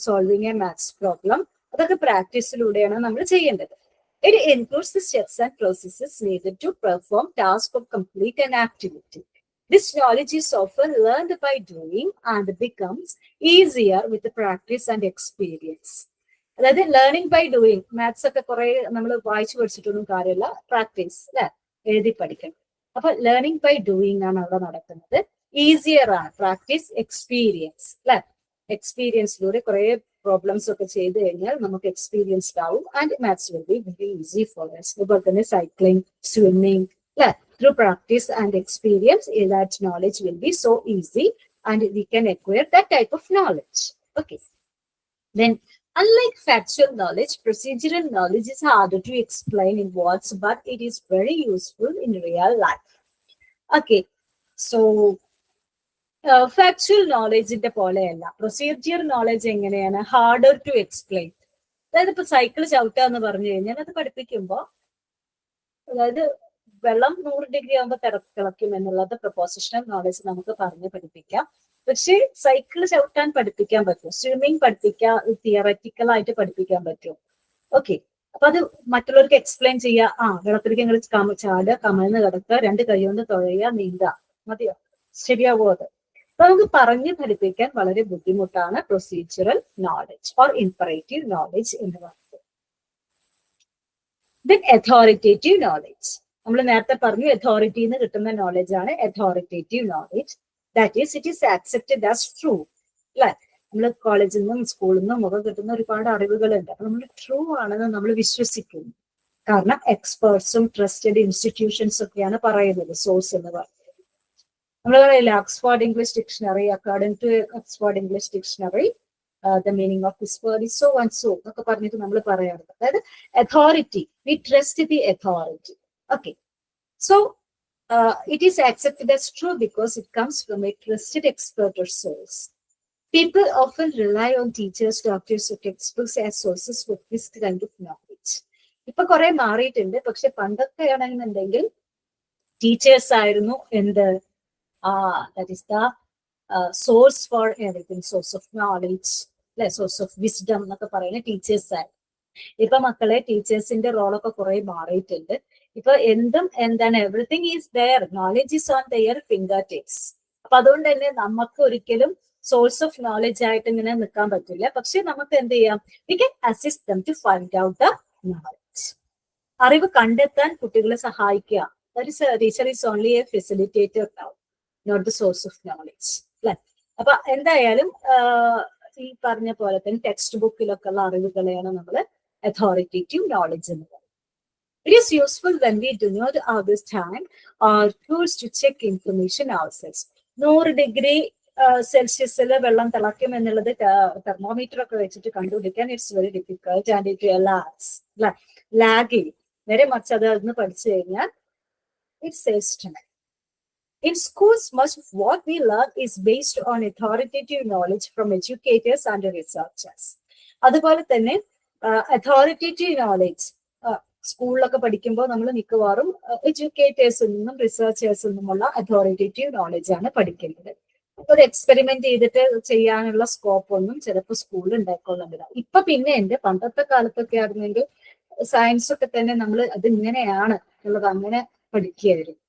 solving A maths problem, അതൊക്കെ പ്രാക്ടീസിലൂടെയാണ് നമ്മൾ ചെയ്യേണ്ടത്. It includes the steps and processes needed to perform task or complete an activity. This knowledge is often learned by doing and becomes easier with the practice and experience. അതായത് learning by doing. Maths ഒക്കെ കുറെ നമ്മൾ വായിച്ചു പഠിച്ചിട്ടൊന്നും കാര്യമില്ല, practice അല്ലെ, എഴുതി പഠിക്കണം. അപ്പൊ ലേണിംഗ് ബൈ ഡൂയിങ് ആണ് അവിടെ നടക്കുന്നത്. ഈസിയർ ആണ് പ്രാക്ടീസ്, എക്സ്പീരിയൻസ് അല്ലെ. എക്സ്പീരിയൻസിലൂടെ കുറെ പ്രോബ്ലംസ് ഒക്കെ ചെയ്ത് കഴിഞ്ഞാൽ നമുക്ക് എക്സ്പീരിയൻസ്ഡ് ആവും and maths will be very easy for us. അതുപോലെ തന്നെ സൈക്ലിംഗ്, സ്വിമ്മിങ് അല്ലെ. Through practice and experience, that knowledge will be so easy and we can acquire that type of knowledge. Okay. Then, unlike factual knowledge, procedural knowledge is harder to explain in words, but it is very useful in real life. Okay. So, factual knowledge ന്റെ പോലെയല്ല. Procedure knowledge എങ്ങനെയാണ്? Harder to explain. അതായത് ഇപ്പൊ cycle ചവിട്ടുക എന്ന് പറഞ്ഞു കഴിഞ്ഞാൽ അത് പഠിപ്പിക്കുമ്പോൾ, അതായത് വെള്ളം 100 ഡിഗ്രി ആകുമ്പോൾ തിളയ്ക്കും എന്നുള്ളത് പ്രൊപ്പോസിഷണൽ നോളജ് നമുക്ക് പറഞ്ഞ് പഠിപ്പിക്കാം. പക്ഷെ സൈക്കിൾ ചവിട്ടാൻ പഠിപ്പിക്കാൻ പറ്റും, സ്വിമ്മിങ് പഠിപ്പിക്കാൻ, തിയററ്റിക്കൽ ആയിട്ട് പഠിപ്പിക്കാൻ പറ്റും. ഓക്കെ, അപ്പൊ അത് മറ്റുള്ളവർക്ക് എക്സ്പ്ലെയിൻ ചെയ്യുക. വെള്ളത്തിലേക്ക് നിങ്ങൾ ചാടുക, കമഴ്ന്ന് കിടക്കുക, 2 കൈ കൊണ്ട് തുഴയുക, നീന്തുക, മതിയോ? ശരിയാവോ? അത് അപ്പൊ നമുക്ക് പറഞ്ഞ് പഠിപ്പിക്കാൻ വളരെ ബുദ്ധിമുട്ടാണ് procedural knowledge or imperative knowledge എന്ന് പറയുന്നത്. Then authoritative knowledge. നമ്മൾ നേരത്തെ പറഞ്ഞു അതോറിറ്റിയിൽ നിന്ന് കിട്ടുന്ന നോളജ് ആണ് authoritative knowledge. That is it is accepted as true അല്ലെ. നമ്മൾ കോളേജിൽ നിന്നും സ്കൂളിൽ നിന്നും ഒക്കെ കിട്ടുന്ന ഒരുപാട് അറിവുകളുണ്ട്. അപ്പൊ നമ്മൾ ട്രൂ ആണെന്ന് നമ്മൾ വിശ്വസിക്കുന്നു. കാരണം എക്സ്പേർട്സും ട്രസ്റ്റഡ് ഇൻസ്റ്റിറ്റ്യൂഷൻസ് ഒക്കെയാണ് പറയുന്നത് സോഴ്സ് എന്ന് പറയുന്നത്. നമ്മൾ പറയില്ല Oxford English dictionary, according to Oxford English dictionary the meaning of this word is so and so എന്നൊക്കെ പറഞ്ഞിട്ട് നമ്മൾ പറയാറുണ്ട്. അതായത് authority, V trust the authority. Okay, so it is accepted as true because it comes from a trusted expert or source. People often rely on teachers, doctors, or textbooks as sources for this kind of knowledge. ഇപ്പൊ കുറെ മാറിയിട്ടുണ്ട്. പക്ഷെ പണ്ടൊക്കെ ആണെന്നുണ്ടെങ്കിൽ teachers ആയിരുന്നു എന്ത്, that is the source for everything, source of knowledge അല്ലെ, source of wisdom എന്നൊക്കെ പറയുന്ന ടീച്ചേഴ്സ് ആയിരുന്നു. ഇപ്പൊ മക്കളെ ടീച്ചേഴ്സിന്റെ റോളൊക്കെ കുറെ മാറിയിട്ടുണ്ട്. ഇപ്പൊ എന്താണ് everything is there, knowledge is on their finger tips. അപ്പൊ അതുകൊണ്ട് തന്നെ നമുക്ക് ഒരിക്കലും സോഴ്സ് ഓഫ് നോളജ് ആയിട്ട് ഇങ്ങനെ നിൽക്കാൻ പറ്റില്ല. പക്ഷെ നമുക്ക് എന്ത് ചെയ്യാം, we can assist them to find out the knowledge. അറിവ് കണ്ടെത്താൻ കുട്ടികളെ സഹായിക്കുക. Teacher is only a facilitator now, not the source of knowledge അല്ലെ. അപ്പൊ എന്തായാലും ഈ പറഞ്ഞ പോലെ തന്നെ ടെക്സ്റ്റ് ബുക്കിലൊക്കെ ഉള്ള അറിവുകളെയാണ് നമ്മൾ authoritative knowledge എന്ന് പറയുന്നത്. It is useful when we do not understand or tools to check information ourselves. 100 degree സെൽഷ്യസിൽ വെള്ളം തിളയ്ക്കും എന്നുള്ളത് തെർമോമീറ്റർ ഒക്കെ വെച്ചിട്ട് കണ്ടുപിടിക്കാൻ it's very difficult and it lag ചെയ്യും. നേരെ മറിച്ച് അത് അതൊന്ന് പഠിച്ചു കഴിഞ്ഞാൽ it saves time. In schools, much of what we learn is based on authoritative knowledge from educators and researchers. അതുപോലെ തന്നെ authoritative knowledge സ്കൂളിലൊക്കെ പഠിക്കുമ്പോൾ നമ്മൾ മിക്കവാറും എഡ്യൂക്കേറ്റേഴ്സിൽ നിന്നും റിസർച്ചേഴ്സിൽ നിന്നുമുള്ള authoritative knowledge ആണ് പഠിക്കുന്നത്. അപ്പൊ അത് എക്സ്പെരിമെന്റ് ചെയ്തിട്ട് ചെയ്യാനുള്ള സ്കോപ്പ് ഒന്നും ചിലപ്പോൾ സ്കൂളിൽ ഉണ്ടായിക്കൊള്ളുന്നില്ല. ഇപ്പൊ പിന്നെ എന്റെ പണ്ടത്തെ കാലത്തൊക്കെ ആയിരുന്നെങ്കിൽ സയൻസ് ഒക്കെ തന്നെ നമ്മൾ അത് ഇങ്ങനെയാണ് ഉള്ളത് അങ്ങനെ പഠിക്കുകയായിരുന്നു.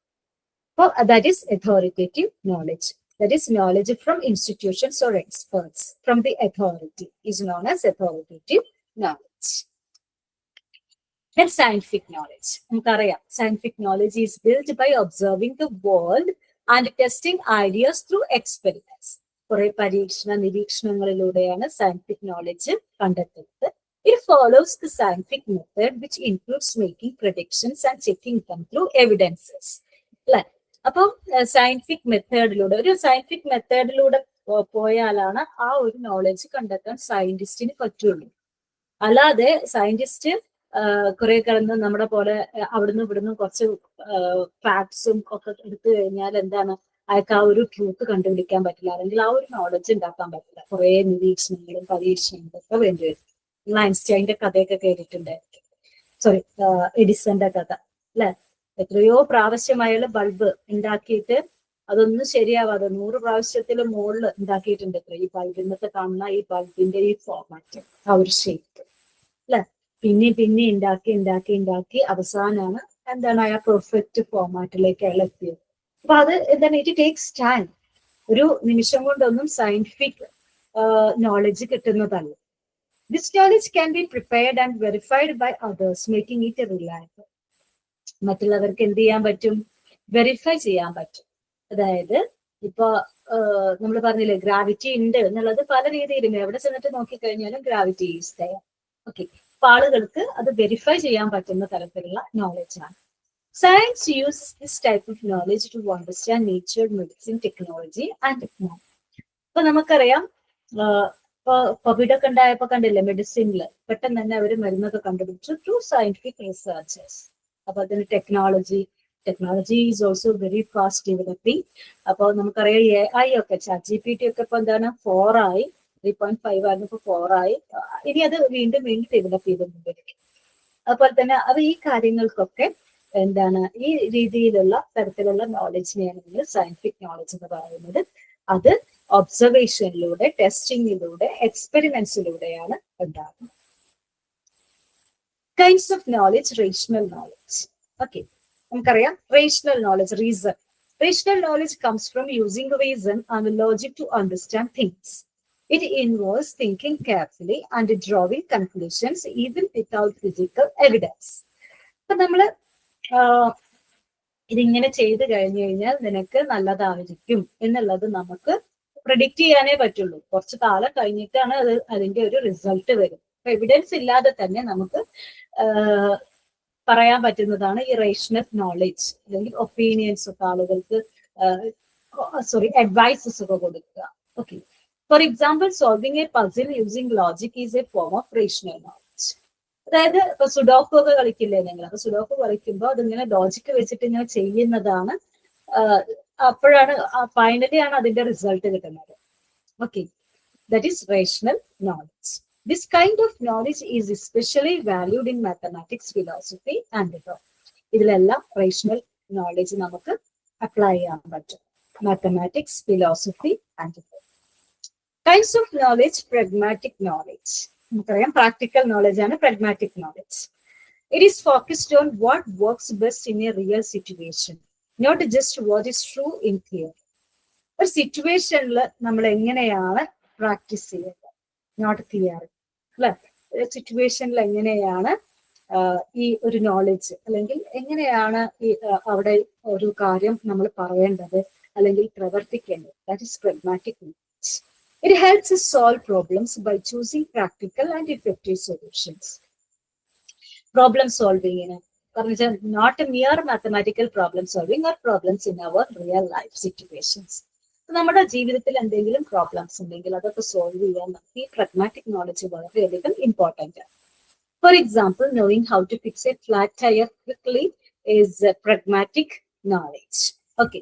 അപ്പോൾ that is authoritative knowledge. That is knowledge from institutions or experts from the authority is known as authoritative knowledge. Then scientific knowledge. നമുക്കറിയാം scientific knowledge is built by observing the world and testing ideas through experiments. കുറെ പരീക്ഷണ നിരീക്ഷണങ്ങളിലൂടെയാണ് scientific knowledge കണ്ടെത്തുന്നത്. It follows the scientific method which includes making predictions and checking them through evidences. അല്ലെ? അപ്പം scientific മെത്തേഡിലൂടെ ഒരു scientific മെത്തേഡിലൂടെ പോയാലാണ് ആ ഒരു knowledge കണ്ടെത്താൻ സയന്റിസ്റ്റിന് പറ്റുള്ളൂ. അല്ലാതെ സയന്റിസ്റ്റ് കുറെ കിടന്ന് നമ്മുടെ പോലെ അവിടുന്ന് ഇവിടുന്ന് കുറച്ച് ഫാക്ട്സും ഒക്കെ എടുത്തു കഴിഞ്ഞാൽ എന്താണ് അയാൾക്ക് ആ ഒരു ട്രൂത്ത് കണ്ടുപിടിക്കാൻ പറ്റില്ല, അല്ലെങ്കിൽ ആ ഒരു നോളജ് ഉണ്ടാക്കാൻ പറ്റില്ല. കുറെ നിരീക്ഷണങ്ങളും പരീക്ഷണങ്ങളും ഒക്കെ വേണ്ടി വരും. നിങ്ങൾ ഐൻസ്റ്റൈന്റെ കഥയൊക്കെ കേട്ടിട്ടുണ്ടായിരിക്കും, സോറി എഡിസന്റെ കഥ അല്ലെ. എത്രയോ പ്രാവശ്യം അയാൾ ബൾബ് ഉണ്ടാക്കിയിട്ട് അതൊന്നും ശരിയാവാതെ 100 പ്രാവശ്യത്തിൽ മുകളിൽ ഉണ്ടാക്കിയിട്ടുണ്ട്. ഈ ബൾബ് ഇന്നത്തെ കാണുന്ന ഈ ബൾബിന്റെ ഈ ഫോർമാറ്റ്, ആ ഒരു ഷേപ്പ് അല്ലെ. പിന്നെ ഉണ്ടാക്കി അവസാനമാണ് എന്താണ് ആ പെർഫെക്റ്റ് ഫോർമാറ്റിലേക്ക് അയാൾ എത്തിയത്. അപ്പൊ അത് എന്താണ്, ഇറ്റ് ടേക്സ് ടൈം. ഒരു നിമിഷം കൊണ്ടൊന്നും സയന്റിഫിക് നോളജ് കിട്ടുന്നതല്ല. This knowledge can be prepared and verified by others, making it reliable. മറ്റുള്ളവർക്ക് എന്ത് ചെയ്യാൻ പറ്റും, വെരിഫൈ ചെയ്യാൻ പറ്റും. അതായത് ഇപ്പൊ നമ്മൾ പറഞ്ഞില്ലേ ഗ്രാവിറ്റി ഉണ്ട് എന്നുള്ളത് പല രീതിയിലും എവിടെ ചെന്നിട്ട് നോക്കിക്കഴിഞ്ഞാലും ഗ്രാവിറ്റി ഈസ് ദെയർ. ഓക്കെ, അപ്പൊ ആളുകൾക്ക് അത് വെരിഫൈ ചെയ്യാൻ പറ്റുന്ന തരത്തിലുള്ള നോളജ് ആണ്. Science uses this type of knowledge to understand nature, medicine, technology and technology. ഇപ്പൊ നമുക്കറിയാം കോവിഡ് ഒക്കെ ഉണ്ടായപ്പോ കണ്ടില്ലേ, മെഡിസിനിൽ പെട്ടെന്ന് തന്നെ അവർ മരുന്നൊക്കെ കണ്ടുപിടിച്ചു ത്രൂ സയന്റിഫിക് റിസർച്ചേഴ്സ്. അപ്പൊ അതിന് technology is also very fast developing. അപ്പൊ നമുക്കറിയാം AI ഒക്കെ ChatGPT ഒക്കെ ഇപ്പൊ എന്താണ് 4 ആയി, 3.5 ആയിരുന്നു, ഇപ്പൊ 4 ആയി. ഇനി അത് വീണ്ടും ഡെവലപ്പ് ചെയ്തുകൊണ്ടിരിക്കും. അതുപോലെ തന്നെ അത് ഈ കാര്യങ്ങൾക്കൊക്കെ എന്താണ് ഈ രീതിയിലുള്ള തരത്തിലുള്ള നോളജിനെയാണ് നമ്മൾ സയന്റിഫിക് നോളജ് എന്ന് പറയുന്നത്. അത് ഒബ്സർവേഷനിലൂടെ, ടെസ്റ്റിങ്ങിലൂടെ, എക്സ്പെരിമെന്റ്സിലൂടെയാണ് ഉണ്ടാകുന്നത്. Kinds of knowledge, rational knowledge. Okay, നമുക്കറിയാം rational knowledge, reason. Rational knowledge comes from using reason and logic to understand things. It involves thinking carefully and drawing conclusions even without physical evidence. അപ്പൊ നമ്മള് ഇതിങ്ങനെ ചെയ്ത് കഴിഞ്ഞു കഴിഞ്ഞാൽ നിനക്ക് നല്ലതായിരിക്കും എന്നുള്ളത് നമുക്ക് പ്രെഡിക്റ്റ് ചെയ്യാനേ പറ്റുള്ളൂ. കുറച്ച് കാലം കഴിഞ്ഞിട്ടാണ് അതിന്റെ ഒരു റിസൾട്ട് വരും. അപ്പൊ എവിഡൻസ് ഇല്ലാതെ തന്നെ നമുക്ക് പറയാൻ പറ്റുന്നതാണ് ഈ റേഷണൽ നോളജ്, അല്ലെങ്കിൽ ഒപ്പീനിയൻസ് ഒക്കെ ആളുകൾക്ക് അഡ്വൈസസ് ഒക്കെ കൊടുക്കുക. Okay, for example solving A puzzle using logic is A form of rational knowledge. അതായത് ഇപ്പൊ സുഡോക്കു ഒക്കെ കളിക്കില്ലേ നിങ്ങൾ, അപ്പൊ സുഡോക്കു കളിക്കുമ്പോൾ അതിങ്ങനെ ലോജിക്ക് വെച്ചിട്ട് ഇങ്ങനെ ചെയ്യുന്നതാണ്. അപ്പോഴാണ് ഫൈനലി ആണ് അതിന്റെ റിസൾട്ട് കിട്ടുന്നത്. Okay, that is rational knowledge. This kind of knowledge is especially valued in mathematics, philosophy and law. ഇതിലെല്ലാം റേഷണൽ നോളജ് നമുക്ക് അപ്ലൈ ചെയ്യാൻ പറ്റും. Mathematics, philosophy and law. Kinds of knowledge, pragmatic knowledge. നമുക്കറിയാം practical knowledge ആണ് pragmatic knowledge. It is focused on what works best in a real situation, not just what is true in theory. ഒരു സിറ്റുവേഷനിൽ നമ്മൾ എങ്ങനെയാണ് practice ചെയ്യുന്നത്, not theory അല്ലെ. സിറ്റുവേഷനിൽ എങ്ങനെയാണ് ഈ ഒരു നോളജ്, അല്ലെങ്കിൽ എങ്ങനെയാണ് ഈ അവിടെ ഒരു കാര്യം നമ്മൾ പറയേണ്ടത് അല്ലെങ്കിൽ പ്രവർത്തിക്കേണ്ടത്, that is pragmatic knowledge. It helps us solve problems by choosing practical and effective solutions. Problem solving in not a mere mathematical problem solving or problems in our real life situations. നമ്മുടെ ജീവിതത്തിൽ എന്തെങ്കിലും problems ഉണ്ടെങ്കിൽ അതൊക്കെ solve ചെയ്യാൻ നമുക്ക് ഈ pragmatic knowledge വളരെയധികം important ആണ്. For example, knowing how to fix a flat tyre quickly is pragmatic knowledge. Okay,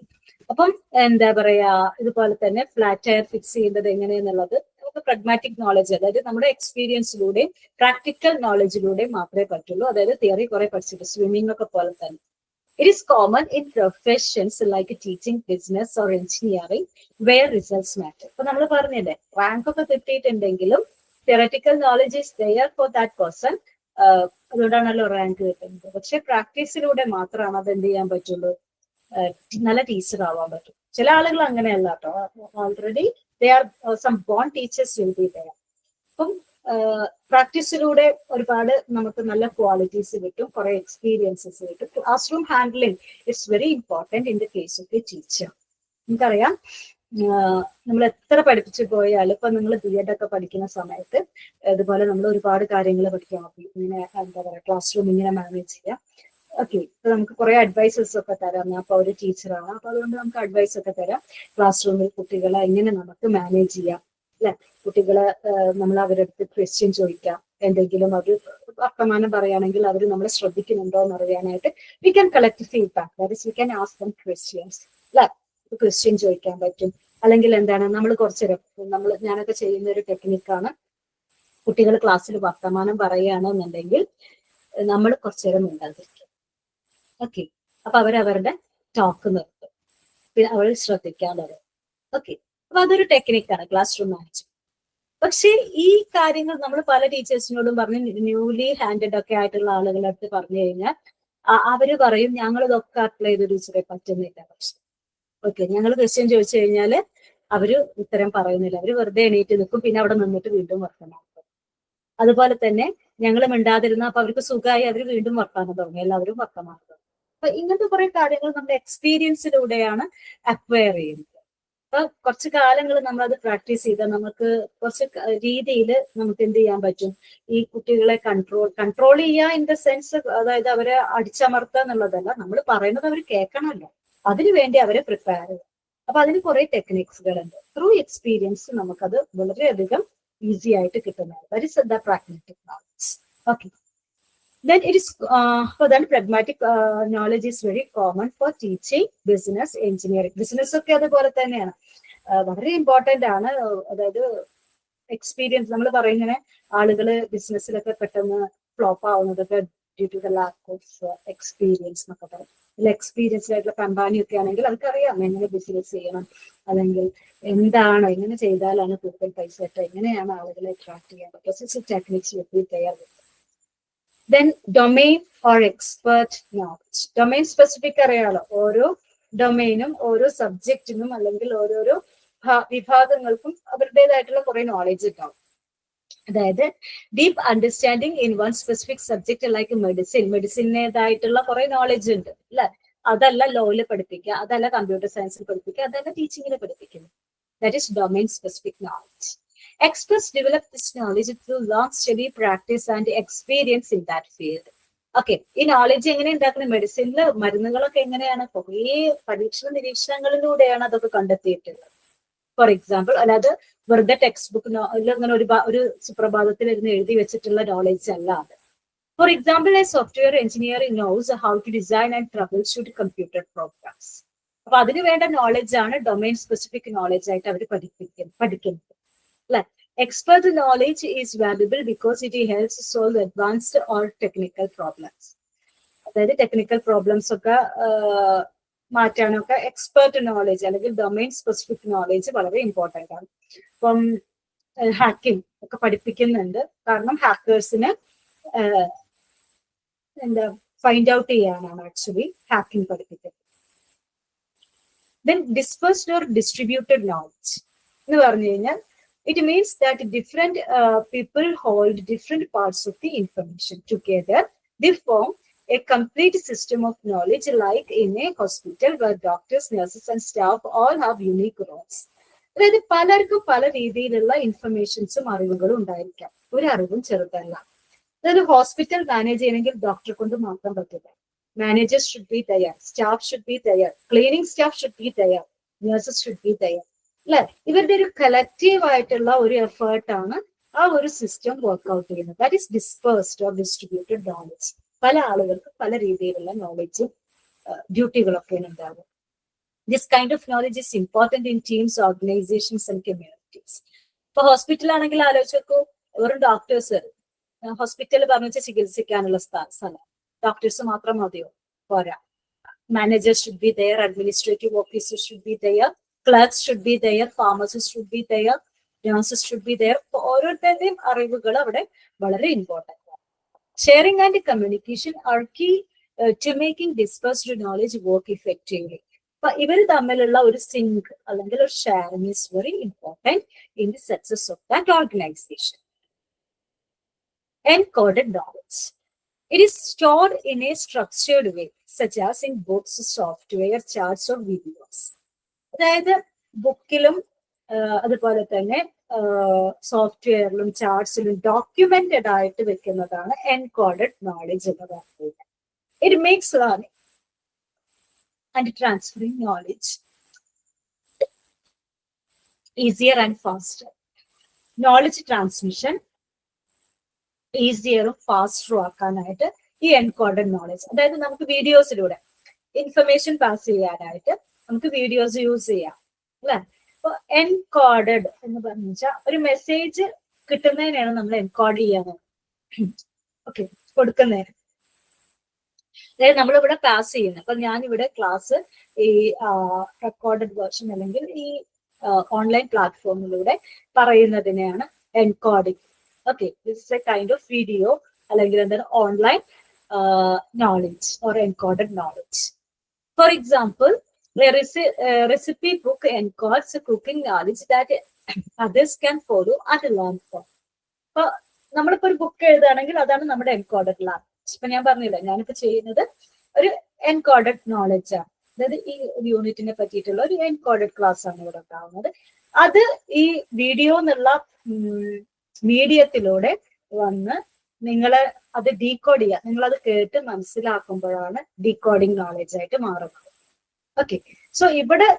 അപ്പം എന്താ പറയാ, ഇതുപോലെ തന്നെ ഫ്ലാറ്റ് ടയർ ഫിക്സ് ചെയ്യേണ്ടത് എങ്ങനെയെന്നുള്ളത് നമുക്ക് പ്രഗ്മാറ്റിക് നോളജ്, അതായത് നമ്മുടെ എക്സ്പീരിയൻസിലൂടെ പ്രാക്ടിക്കൽ നോളജിലൂടെ മാത്രമേ പറ്റുള്ളൂ. അതായത് തിയറി കുറെ പഠിച്ചിട്ട് സ്വിമ്മിംഗ് ഒക്കെ പോലെ തന്നെ. It is common in professions like teaching, business or engineering where results matter. ഇപ്പൊ നമ്മൾ പറഞ്ഞില്ലേ, റാങ്ക് ഒക്കെ കിട്ടിയിട്ടുണ്ടെങ്കിലും theoretical knowledge is there for that person. അതുകൊണ്ടാണല്ലോ റാങ്ക് കിട്ടുന്നത്. പക്ഷെ പ്രാക്ടീസിലൂടെ മാത്രമാണ് അത് എന്ത് ചെയ്യാൻ പറ്റുള്ളൂ, നല്ല ടീച്ചർ ആവാൻ പറ്റും. ചില ആളുകൾ അങ്ങനെയല്ല കേട്ടോ, already they are some born teachers will be there. അപ്പം പ്രാക്ടീസിലൂടെ ഒരുപാട് നമുക്ക് നല്ല ക്വാളിറ്റീസ് കിട്ടും, കുറെ എക്സ്പീരിയൻസസ് കിട്ടും. Class room handling it's very important in the case of A teacher. നമുക്കറിയാം, നമ്മൾ എത്ര പഠിപ്പിച്ചു പോയാലും ഇപ്പൊ നിങ്ങൾ B.Ed ഒക്കെ പഠിക്കുന്ന സമയത്ത് ഇതുപോലെ നമ്മൾ ഒരുപാട് കാര്യങ്ങൾ പഠിക്കാൻ പറ്റും. ഇങ്ങനെ എന്താ പറയാ, ക്ലാസ് റൂം ഇങ്ങനെ മാനേജ് ചെയ്യാം. ഓക്കെ, ഇപ്പൊ നമുക്ക് കുറെ അഡ്വൈസസ് ഒക്കെ തരാം. ഞാൻ അപ്പൊ ഒരു ടീച്ചറാണ്, അപ്പൊ അതുകൊണ്ട് നമുക്ക് അഡ്വൈസ് ഒക്കെ തരാം. ക്ലാസ് റൂമിൽ കുട്ടികളെ എങ്ങനെ നമുക്ക് മാനേജ് ചെയ്യാം, അല്ലെ? കുട്ടികളെ നമ്മൾ അവരടുത്ത് ക്വസ്റ്റ്യൻ ചോദിക്കാം. എന്തെങ്കിലും അവർ വർത്തമാനം പറയുകയാണെങ്കിൽ അവർ നമ്മളെ ശ്രദ്ധിക്കുന്നുണ്ടോ എന്ന് അറിയാനായിട്ട് we can collect feedback. That is we can ask them questions, അല്ലെ? ക്വസ്റ്റ്യൻ ചോദിക്കാൻ പറ്റും. അല്ലെങ്കിൽ എന്താണ്, നമ്മൾ കുറച്ചേരം ഞാനൊക്കെ ചെയ്യുന്ന ഒരു ടെക്നിക്കാണ്, കുട്ടികൾ ക്ലാസ്സിൽ വർത്തമാനം പറയുകയാണെന്നുണ്ടെങ്കിൽ നമ്മൾ കുറച്ചേരം മിണ്ടാതിരിക്കും. ഓക്കെ, അപ്പൊ അവരവരുടെ ടോക്ക് നിർത്തും, പിന്നെ അവർ ശ്രദ്ധിക്കാൻ തുടങ്ങും. ഓക്കെ, അപ്പൊ അതൊരു ടെക്നിക്കാണ് ക്ലാസ് റൂം മാനേജ്മെന്റ്. പക്ഷെ ഈ കാര്യങ്ങൾ നമ്മൾ പല ടീച്ചേഴ്സിനോടും പറഞ്ഞ്, ന്യൂലി ഹാൻഡഡ് ഒക്കെ ആയിട്ടുള്ള ആളുകളുടെ അടുത്ത് പറഞ്ഞു കഴിഞ്ഞാൽ അവര് പറയും ഞങ്ങൾ ഇതൊക്കെ അപ്ലൈ ചെയ്ത് ടീച്ചറെ പറ്റുന്നില്ല. പക്ഷെ ഓക്കെ, ഞങ്ങൾ ക്വസ്റ്റ്യൻ ചോദിച്ചു കഴിഞ്ഞാല് അവര് ഉത്തരം പറയുന്നില്ല, അവര് വെറുതെ എണീറ്റ് നിൽക്കും, പിന്നെ അവിടെ നിന്നിട്ട് വീണ്ടും വർത്തമാനം. അതുപോലെ തന്നെ ഞങ്ങൾ മിണ്ടാതിരുന്ന അപ്പൊ അവർക്ക് സുഖമായി, അവർ വീണ്ടും വർത്താനം തുടങ്ങി, എല്ലാവരും വർത്തമാനം തുടങ്ങി. അപ്പൊ ഇങ്ങനത്തെ കുറെ കാര്യങ്ങൾ നമ്മുടെ എക്സ്പീരിയൻസിലൂടെയാണ് അക്വയർ ചെയ്യുന്നത്. അപ്പൊ കുറച്ച് കാലങ്ങൾ നമ്മളത് പ്രാക്ടീസ് ചെയ്താൽ നമുക്ക് കുറച്ച് രീതിയിൽ നമുക്ക് എന്ത് ചെയ്യാൻ പറ്റും, ഈ കുട്ടികളെ കൺട്രോൾ ചെയ്യുക ഇൻ ദ സെൻസ്, അതായത് അവരെ അടിച്ചമർത്തുക എന്നുള്ളതല്ല, നമ്മൾ പറയുന്നത് അവർ കേൾക്കണമല്ലോ, അതിനുവേണ്ടി അവരെ പ്രിപ്പയർ ചെയ്യുക. അപ്പൊ അതിന് കുറെ ടെക്നിക്സുകളുണ്ട്. ത്രൂ എക്സ്പീരിയൻസ് നമുക്കത് വളരെയധികം ഈസി ആയിട്ട് കിട്ടുന്നതാണ്. That is the pragmatic knowledge. Okay, then it is then pragmatic knowledge is very common for teaching, business, engineering. Business ഒക്കെ അതുപോലെ തന്നെയാണ്, വളരെ ഇമ്പോർട്ടന്റ് ആണ്. അതായത് എക്സ്പീരിയൻസ്, നമ്മൾ പറയുന്നത് ആളുകൾ ബിസിനസ്സിലൊക്കെ പെട്ടെന്ന് ഫ്ലോപ്പ് ആവുന്നതൊക്കെ due to the lack of experience എന്നൊക്കെ പറയും. ഇതിൽ എക്സ്പീരിയൻസ്ഡ് ആയിട്ടുള്ള കമ്പാനി ഒക്കെ ആണെങ്കിൽ അവർക്കറിയാം എങ്ങനെ ബിസിനസ് ചെയ്യണം, അല്ലെങ്കിൽ എന്താണ്, എങ്ങനെ ചെയ്താലാണ് കൂടുതൽ പൈസ കിട്ടുക, എങ്ങനെയാണ് ആളുകളെ അട്രാക്ട് ചെയ്യാൻ പറ്റുക. Techniques Then domain or expert knowledge. Domain specific അറിയാലോ, ഓരോ ഡൊമൈനും ഓരോ സബ്ജക്റ്റിനും അല്ലെങ്കിൽ ഓരോരോ വിഭാഗങ്ങൾക്കും അവരുടേതായിട്ടുള്ള കുറെ നോളജ് ഉണ്ടാവും. അതായത് deep understanding in one specific subject like മെഡിസിനേതായിട്ടുള്ള കുറെ നോളജ് ഉണ്ട്, അല്ലെ? അതല്ല ലോയിൽ പഠിപ്പിക്കുക, അതല്ല കമ്പ്യൂട്ടർ സയൻസിൽ പഠിപ്പിക്കുക, അതല്ല ടീച്ചിങ്ങിൽ പഠിപ്പിക്കുന്നത്. That is domain specific knowledge. Experts develop this knowledge through long study, practice and experience in that field. Okay, ഈ നോളജ് എങ്ങനെ ഉണ്ടാക്കുന്നത്? മെഡിസിനില് മരുന്നുകളൊക്കെ എങ്ങനെയാണ് കുറേ പരീക്ഷണ നിരീക്ഷണങ്ങളിലൂടെയാണ് അതൊക്കെ കണ്ടെത്തിയിട്ടുള്ളത്. ഫോർ എക്സാമ്പിൾ, അല്ലാതെ വെറുതെ ടെക്സ്റ്റ് ബുക്ക് അങ്ങനെ ഒരു സുപ്രഭാതത്തിൽ ഇരുന്ന് എഴുതി വെച്ചിട്ടുള്ള നോളജ് അല്ലാതെ. For example, a software engineer knows how to design and troubleshoot computer programs. അപ്പൊ അതിന് വേണ്ട നോളജ് ആണ് ഡൊമൈൻ സ്പെസിഫിക് നോളജ് ആയിട്ട് അവർ പഠിക്കുന്നത്. Expert knowledge is valuable because it helps solve advanced or technical problems. അതായത് technical problems ഒക്കെ മാറ്റാനൊക്കെ expert knowledge അല്ലെങ്കിൽ domain specific knowledge വളരെ ഇമ്പോർട്ടൻ്റ് ആണ്. ഇപ്പം ഹാക്കിംഗ് ഒക്കെ പഠിപ്പിക്കുന്നുണ്ട്, കാരണം ഹാക്കേഴ്സിന് എന്താ ഫൈൻഡ് ഔട്ട് ചെയ്യാനാണ് ആക്ച്വലി ഹാക്കിംഗ് പഠിപ്പിക്കുന്നത്. Then dispersed or distributed knowledge എന്ന് പറഞ്ഞു കഴിഞ്ഞാൽ it means that different people hold different parts of the information. Together, they form a complete system of knowledge, like in a hospital where doctors, nurses, and staff all have unique roles. അതായത് പലർക്കും പല രീതിയിലുള്ള ഇൻഫർമേഷൻസും അറിവുകളും ഉണ്ടായിരിക്കാം. ഒരു അറിവും ചെറുതല്ല. അതായത് ഹോസ്പിറ്റൽ മാനേജ് ചെയ്യണമെങ്കിൽ ഡോക്ടറെ കൊണ്ട് മാത്രം പറ്റില്ല. മാനേജേഴ്സ് ഷുഡ് ബി തയ്യാർ, സ്റ്റാഫ് ഷുഡ് ബി തയ്യാർ, ക്ലീനിങ് സ്റ്റാഫ് ഷുഡ് ബി തയ്യാർ, നഴ്സസ് ഷുഡ് ബി തയ്യാർ. അല്ലെ, ഇവരുടെ ഒരു കളക്റ്റീവ് ആയിട്ടുള്ള ഒരു എഫേർട്ടാണ് ആ ഒരു സിസ്റ്റം വർക്ക്ഔട്ട് ചെയ്യുന്നത്. That is dispersed or distributed knowledge. പല ആളുകൾക്ക് പല രീതിയിലുള്ള നോളജും ഡ്യൂട്ടികളൊക്കെയാണ് ഉണ്ടാവുക. This kind of knowledge is important in teams, organizations and communities. ഇപ്പൊ ഹോസ്പിറ്റൽ ആണെങ്കിൽ ആലോചിച്ച് നോക്കൂ, വെറും ഡോക്ടേഴ്സ് ഹോസ്പിറ്റലിൽ പറഞ്ഞു വെച്ചാൽ ചികിത്സിക്കാനുള്ള സ്ഥലം, ഡോക്ടേഴ്സ് മാത്രം മതിയോ? പോരാ. Managers should be there, administrative officers should be there, clerks should be there, pharmacist should be there, nurses should be there. ഓരോരുത്തരുടെയും അറിവുകൾ അവിടെ വളരെ ഇമ്പോർട്ടൻ്റ് ആണ്. Sharing and communication are key to making dispersed knowledge work effectively. അപ്പൊ ഇവർ തമ്മിലുള്ള ഒരു sync അല്ലെങ്കിൽ ഒരു sharing is very important in the success of that organization. Encoded knowledge. It is stored in a structured way, such as in books, software, charts or videos. അതായത് ബുക്കിലും അതുപോലെ തന്നെ സോഫ്റ്റ്വെയറിലും ചാർട്സിലും documented ആയിട്ട് വെക്കുന്നതാണ് എൻകോഡഡ് നോളജ് എന്ന് പറയുന്നത്. It makes learning and transferring knowledge easier and faster. Knowledge transmission ഈസിയറും ഫാസ്റ്ററും ആക്കാനായിട്ട് ഈ encoded knowledge, അതായത് നമുക്ക് വീഡിയോസിലൂടെ ഇൻഫർമേഷൻ പാസ് ചെയ്യാനായിട്ട് നമുക്ക് വീഡിയോസ് യൂസ് ചെയ്യാം അല്ലെ. അപ്പൊ എൻകോഡഡ് എന്ന് പറഞ്ഞു വെച്ചാൽ ഒരു മെസ്സേജ് കിട്ടുന്നതിനാണ് നമ്മൾ എൻകോഡ് ചെയ്യാൻ ഓക്കെ കൊടുക്കുന്നതിന്. അതായത് നമ്മളിവിടെ പാസ് ചെയ്യുന്നത്. അപ്പൊ ഞാനിവിടെ ക്ലാസ് ഈ റെക്കോർഡഡ് വേർഷൻ അല്ലെങ്കിൽ ഈ ഓൺലൈൻ പ്ലാറ്റ്ഫോമിലൂടെ പറയുന്നതിനെയാണ് encoding. Okay, this is a kind of video അല്ലെങ്കിൽ എന്താണ് online knowledge or encoded knowledge. For example, recipe book encodes cooking knowledge that others can follow and learn from. അപ്പൊ നമ്മളിപ്പോ ഒരു ബുക്ക് എഴുതുകയാണെങ്കിൽ അതാണ് നമ്മുടെ എൻകോഡഡ് ലാംഗ്വേജ്. ഇപ്പൊ ഞാൻ പറഞ്ഞില്ല, ഞാനിപ്പോ ചെയ്യുന്നത് ഒരു എൻകോഡഡ് നോളജ് ആണ്. അതായത് ഈ യൂണിറ്റിനെ പറ്റിയിട്ടുള്ള ഒരു എൻകോഡഡ് ക്ലാസ് ആണ് ഇവിടെ ഉണ്ടാവുന്നത്. അത് ഈ വീഡിയോ എന്നുള്ള മീഡിയത്തിലൂടെ വന്ന് നിങ്ങള് അത് ഡീകോഡ് ചെയ്യുക, നിങ്ങളത് കേട്ട് മനസ്സിലാക്കുമ്പോഴാണ് ഡീകോഡിങ് നോളജ് ആയിട്ട് മാറുന്നത്. ഓക്കെ, സോ ഇവിടെ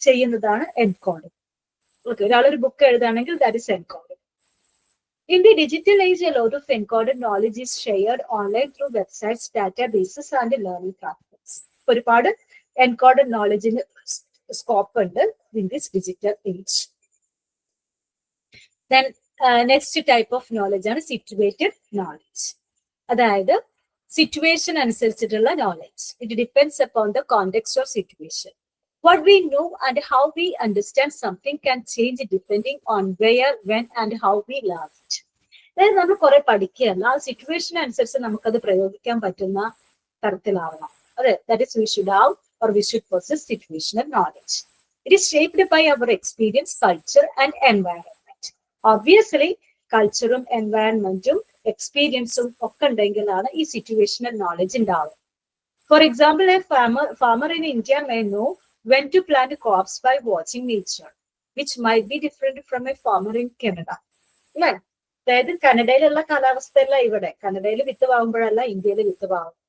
ചെയ്യുന്നതാണ് എൻകോഡിങ്. ഓക്കെ, ഒരാളൊരു ബുക്ക് എഴുതുകയാണെങ്കിൽ that is encoding. In the digital age, a lot of encoded knowledge is shared online through websites, databases, and learning platforms. ഒരുപാട് encoded knowledge സ്കോപ്പ് ഉണ്ട് in this digital age. Then next type of knowledge ആണ് situated knowledge. അതായത് situation അനുസരിച്ചിട്ടുള്ള knowledge. It depends upon the context or situation. What we know and how we understand something can change depending on where, when, and how we learn it. അതായത് നമ്മൾ കുറെ പഠിക്കുകയല്ല, ആ situation അനുസരിച്ച് നമുക്കത് പ്രയോഗിക്കാൻ പറ്റുന്ന തരത്തിലാവണം. അതെ, that is V should have or we should possess situational knowledge. It is shaped by our experience, culture, and environment. Obviously, കൾച്ചറും എൻവയൺമെന്റും എക്സ്പീരിയൻസും ഒക്കെ ഉണ്ടെങ്കിലാണ് ഈ സിറ്റുവേഷണൽ നോളജ് ഉണ്ടാവുക. For example, a farmer in India may know when to plant crops by watching nature, which might be different from a farmer in Canada. അല്ലേ, അതായത് കനഡയിലുള്ള കാലാവസ്ഥയല്ല ഇവിടെ. കനഡയിൽ വിത്ത് വാങ്ങുമ്പോഴല്ല ഇന്ത്യയിൽ വിത്ത് വാങ്ങുന്നത്.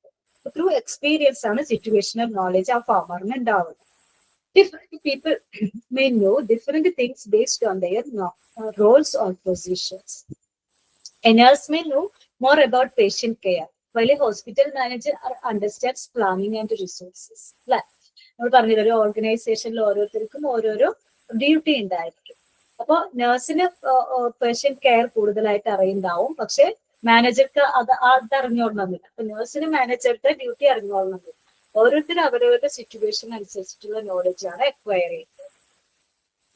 ത്രൂ എക്സ്പീരിയൻസ് ആണ് സിറ്റുവേഷണൽ നോളജ് ആ ഫാമറിന് ഉണ്ടാവുന്നത്. Different people may know different things based on their roles or positions. A nurse may know more about patient care, while a hospital manager understands planning and resources. നമ്മൾ പറഞ്ഞില്ല, ഒരു ഓർഗനൈസേഷനിൽ ഓരോരുത്തർക്കും ഓരോരോ duty ഉണ്ടായിരിക്കും. അപ്പോൾ നഴ്സിന് പേഷ്യന്റ് കെയർ കൂടുതലായിട്ട് അറിയുണ്ടാവും, പക്ഷെ മാനേജർക്ക് അതറിഞ്ഞോളണമെന്നില്ല. അപ്പൊ നഴ്സിന് മാനേജറുടെ ഡ്യൂട്ടി അറിഞ്ഞോളണമെന്നില്ല. ഓരോരുത്തരും അവരവരുടെ സിറ്റുവേഷൻ അനുസരിച്ചിട്ടുള്ള നോളജ് ആണ് അക്വയർ ചെയ്യുന്നത്.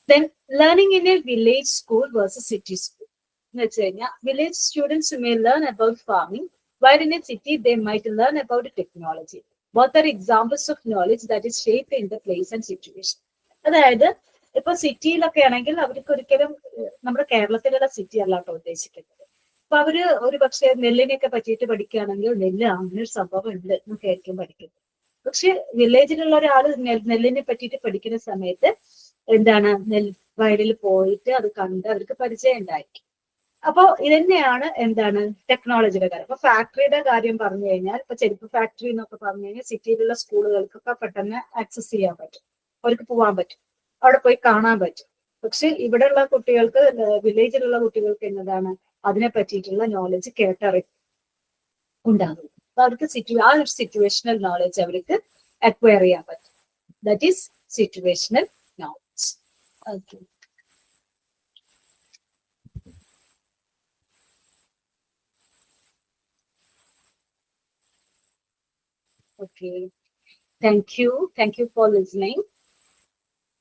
Then learning in A village school versus city school എന്ന് വെച്ച് കഴിഞ്ഞാൽ village students may learn about farming, while in a city they might learn about technology. Both are examples of knowledge that is shaped in the place and situation. അതായത് ഇപ്പൊ സിറ്റിയിലൊക്കെ ആണെങ്കിൽ അവർക്ക് ഒരിക്കലും നമ്മുടെ കേരളത്തിലുള്ള സിറ്റി അല്ലാട്ടോ ഉദ്ദേശിക്കുന്നത്. അപ്പൊ അവര് ഒരു പക്ഷെ നെല്ലിനെയൊക്കെ പറ്റിയിട്ട് പഠിക്കുകയാണെങ്കിൽ നെല്ല് അങ്ങനെ ഒരു സംഭവം ഉണ്ട് എന്നൊക്കെ ആയിരിക്കും പഠിക്കുന്നത്. പക്ഷെ വില്ലേജിലുള്ള ഒരാൾ നെല്ലിനെ പറ്റിയിട്ട് പഠിക്കുന്ന സമയത്ത് എന്താണ് നെൽവയലിൽ പോയിട്ട് അത് കണ്ട് അവർക്ക് പരിചയം ഉണ്ടായി. അപ്പൊ ഇതന്നെയാണ് എന്താണ് ടെക്നോളജിയുടെ കാര്യം. അപ്പൊ ഫാക്ടറിയുടെ കാര്യം പറഞ്ഞു കഴിഞ്ഞാൽ, ഇപ്പൊ ചെരുപ്പ് ഫാക്ടറി എന്നൊക്കെ പറഞ്ഞു കഴിഞ്ഞാൽ സിറ്റിയിലുള്ള സ്കൂളുകൾക്കൊക്കെ പെട്ടെന്ന് ആക്സസ് ചെയ്യാൻ പറ്റും, അവർക്ക് പോകാൻ പറ്റും, അവിടെ പോയി കാണാൻ പറ്റും. പക്ഷെ ഇവിടെയുള്ള കുട്ടികൾക്ക്, വില്ലേജിലുള്ള കുട്ടികൾക്ക് എന്നതാണ് അതിനെ പറ്റിയിട്ടുള്ള നോളജ് കേട്ടറി ഉണ്ടാകും. അപ്പൊ അവർക്ക് ആ ഒരു സിറ്റുവേഷണൽ നോളജ് അവർക്ക് അക്വയർ ചെയ്യാൻ പറ്റും. That is situational knowledge. Okay. Okay. Thank you. Thank you for listening.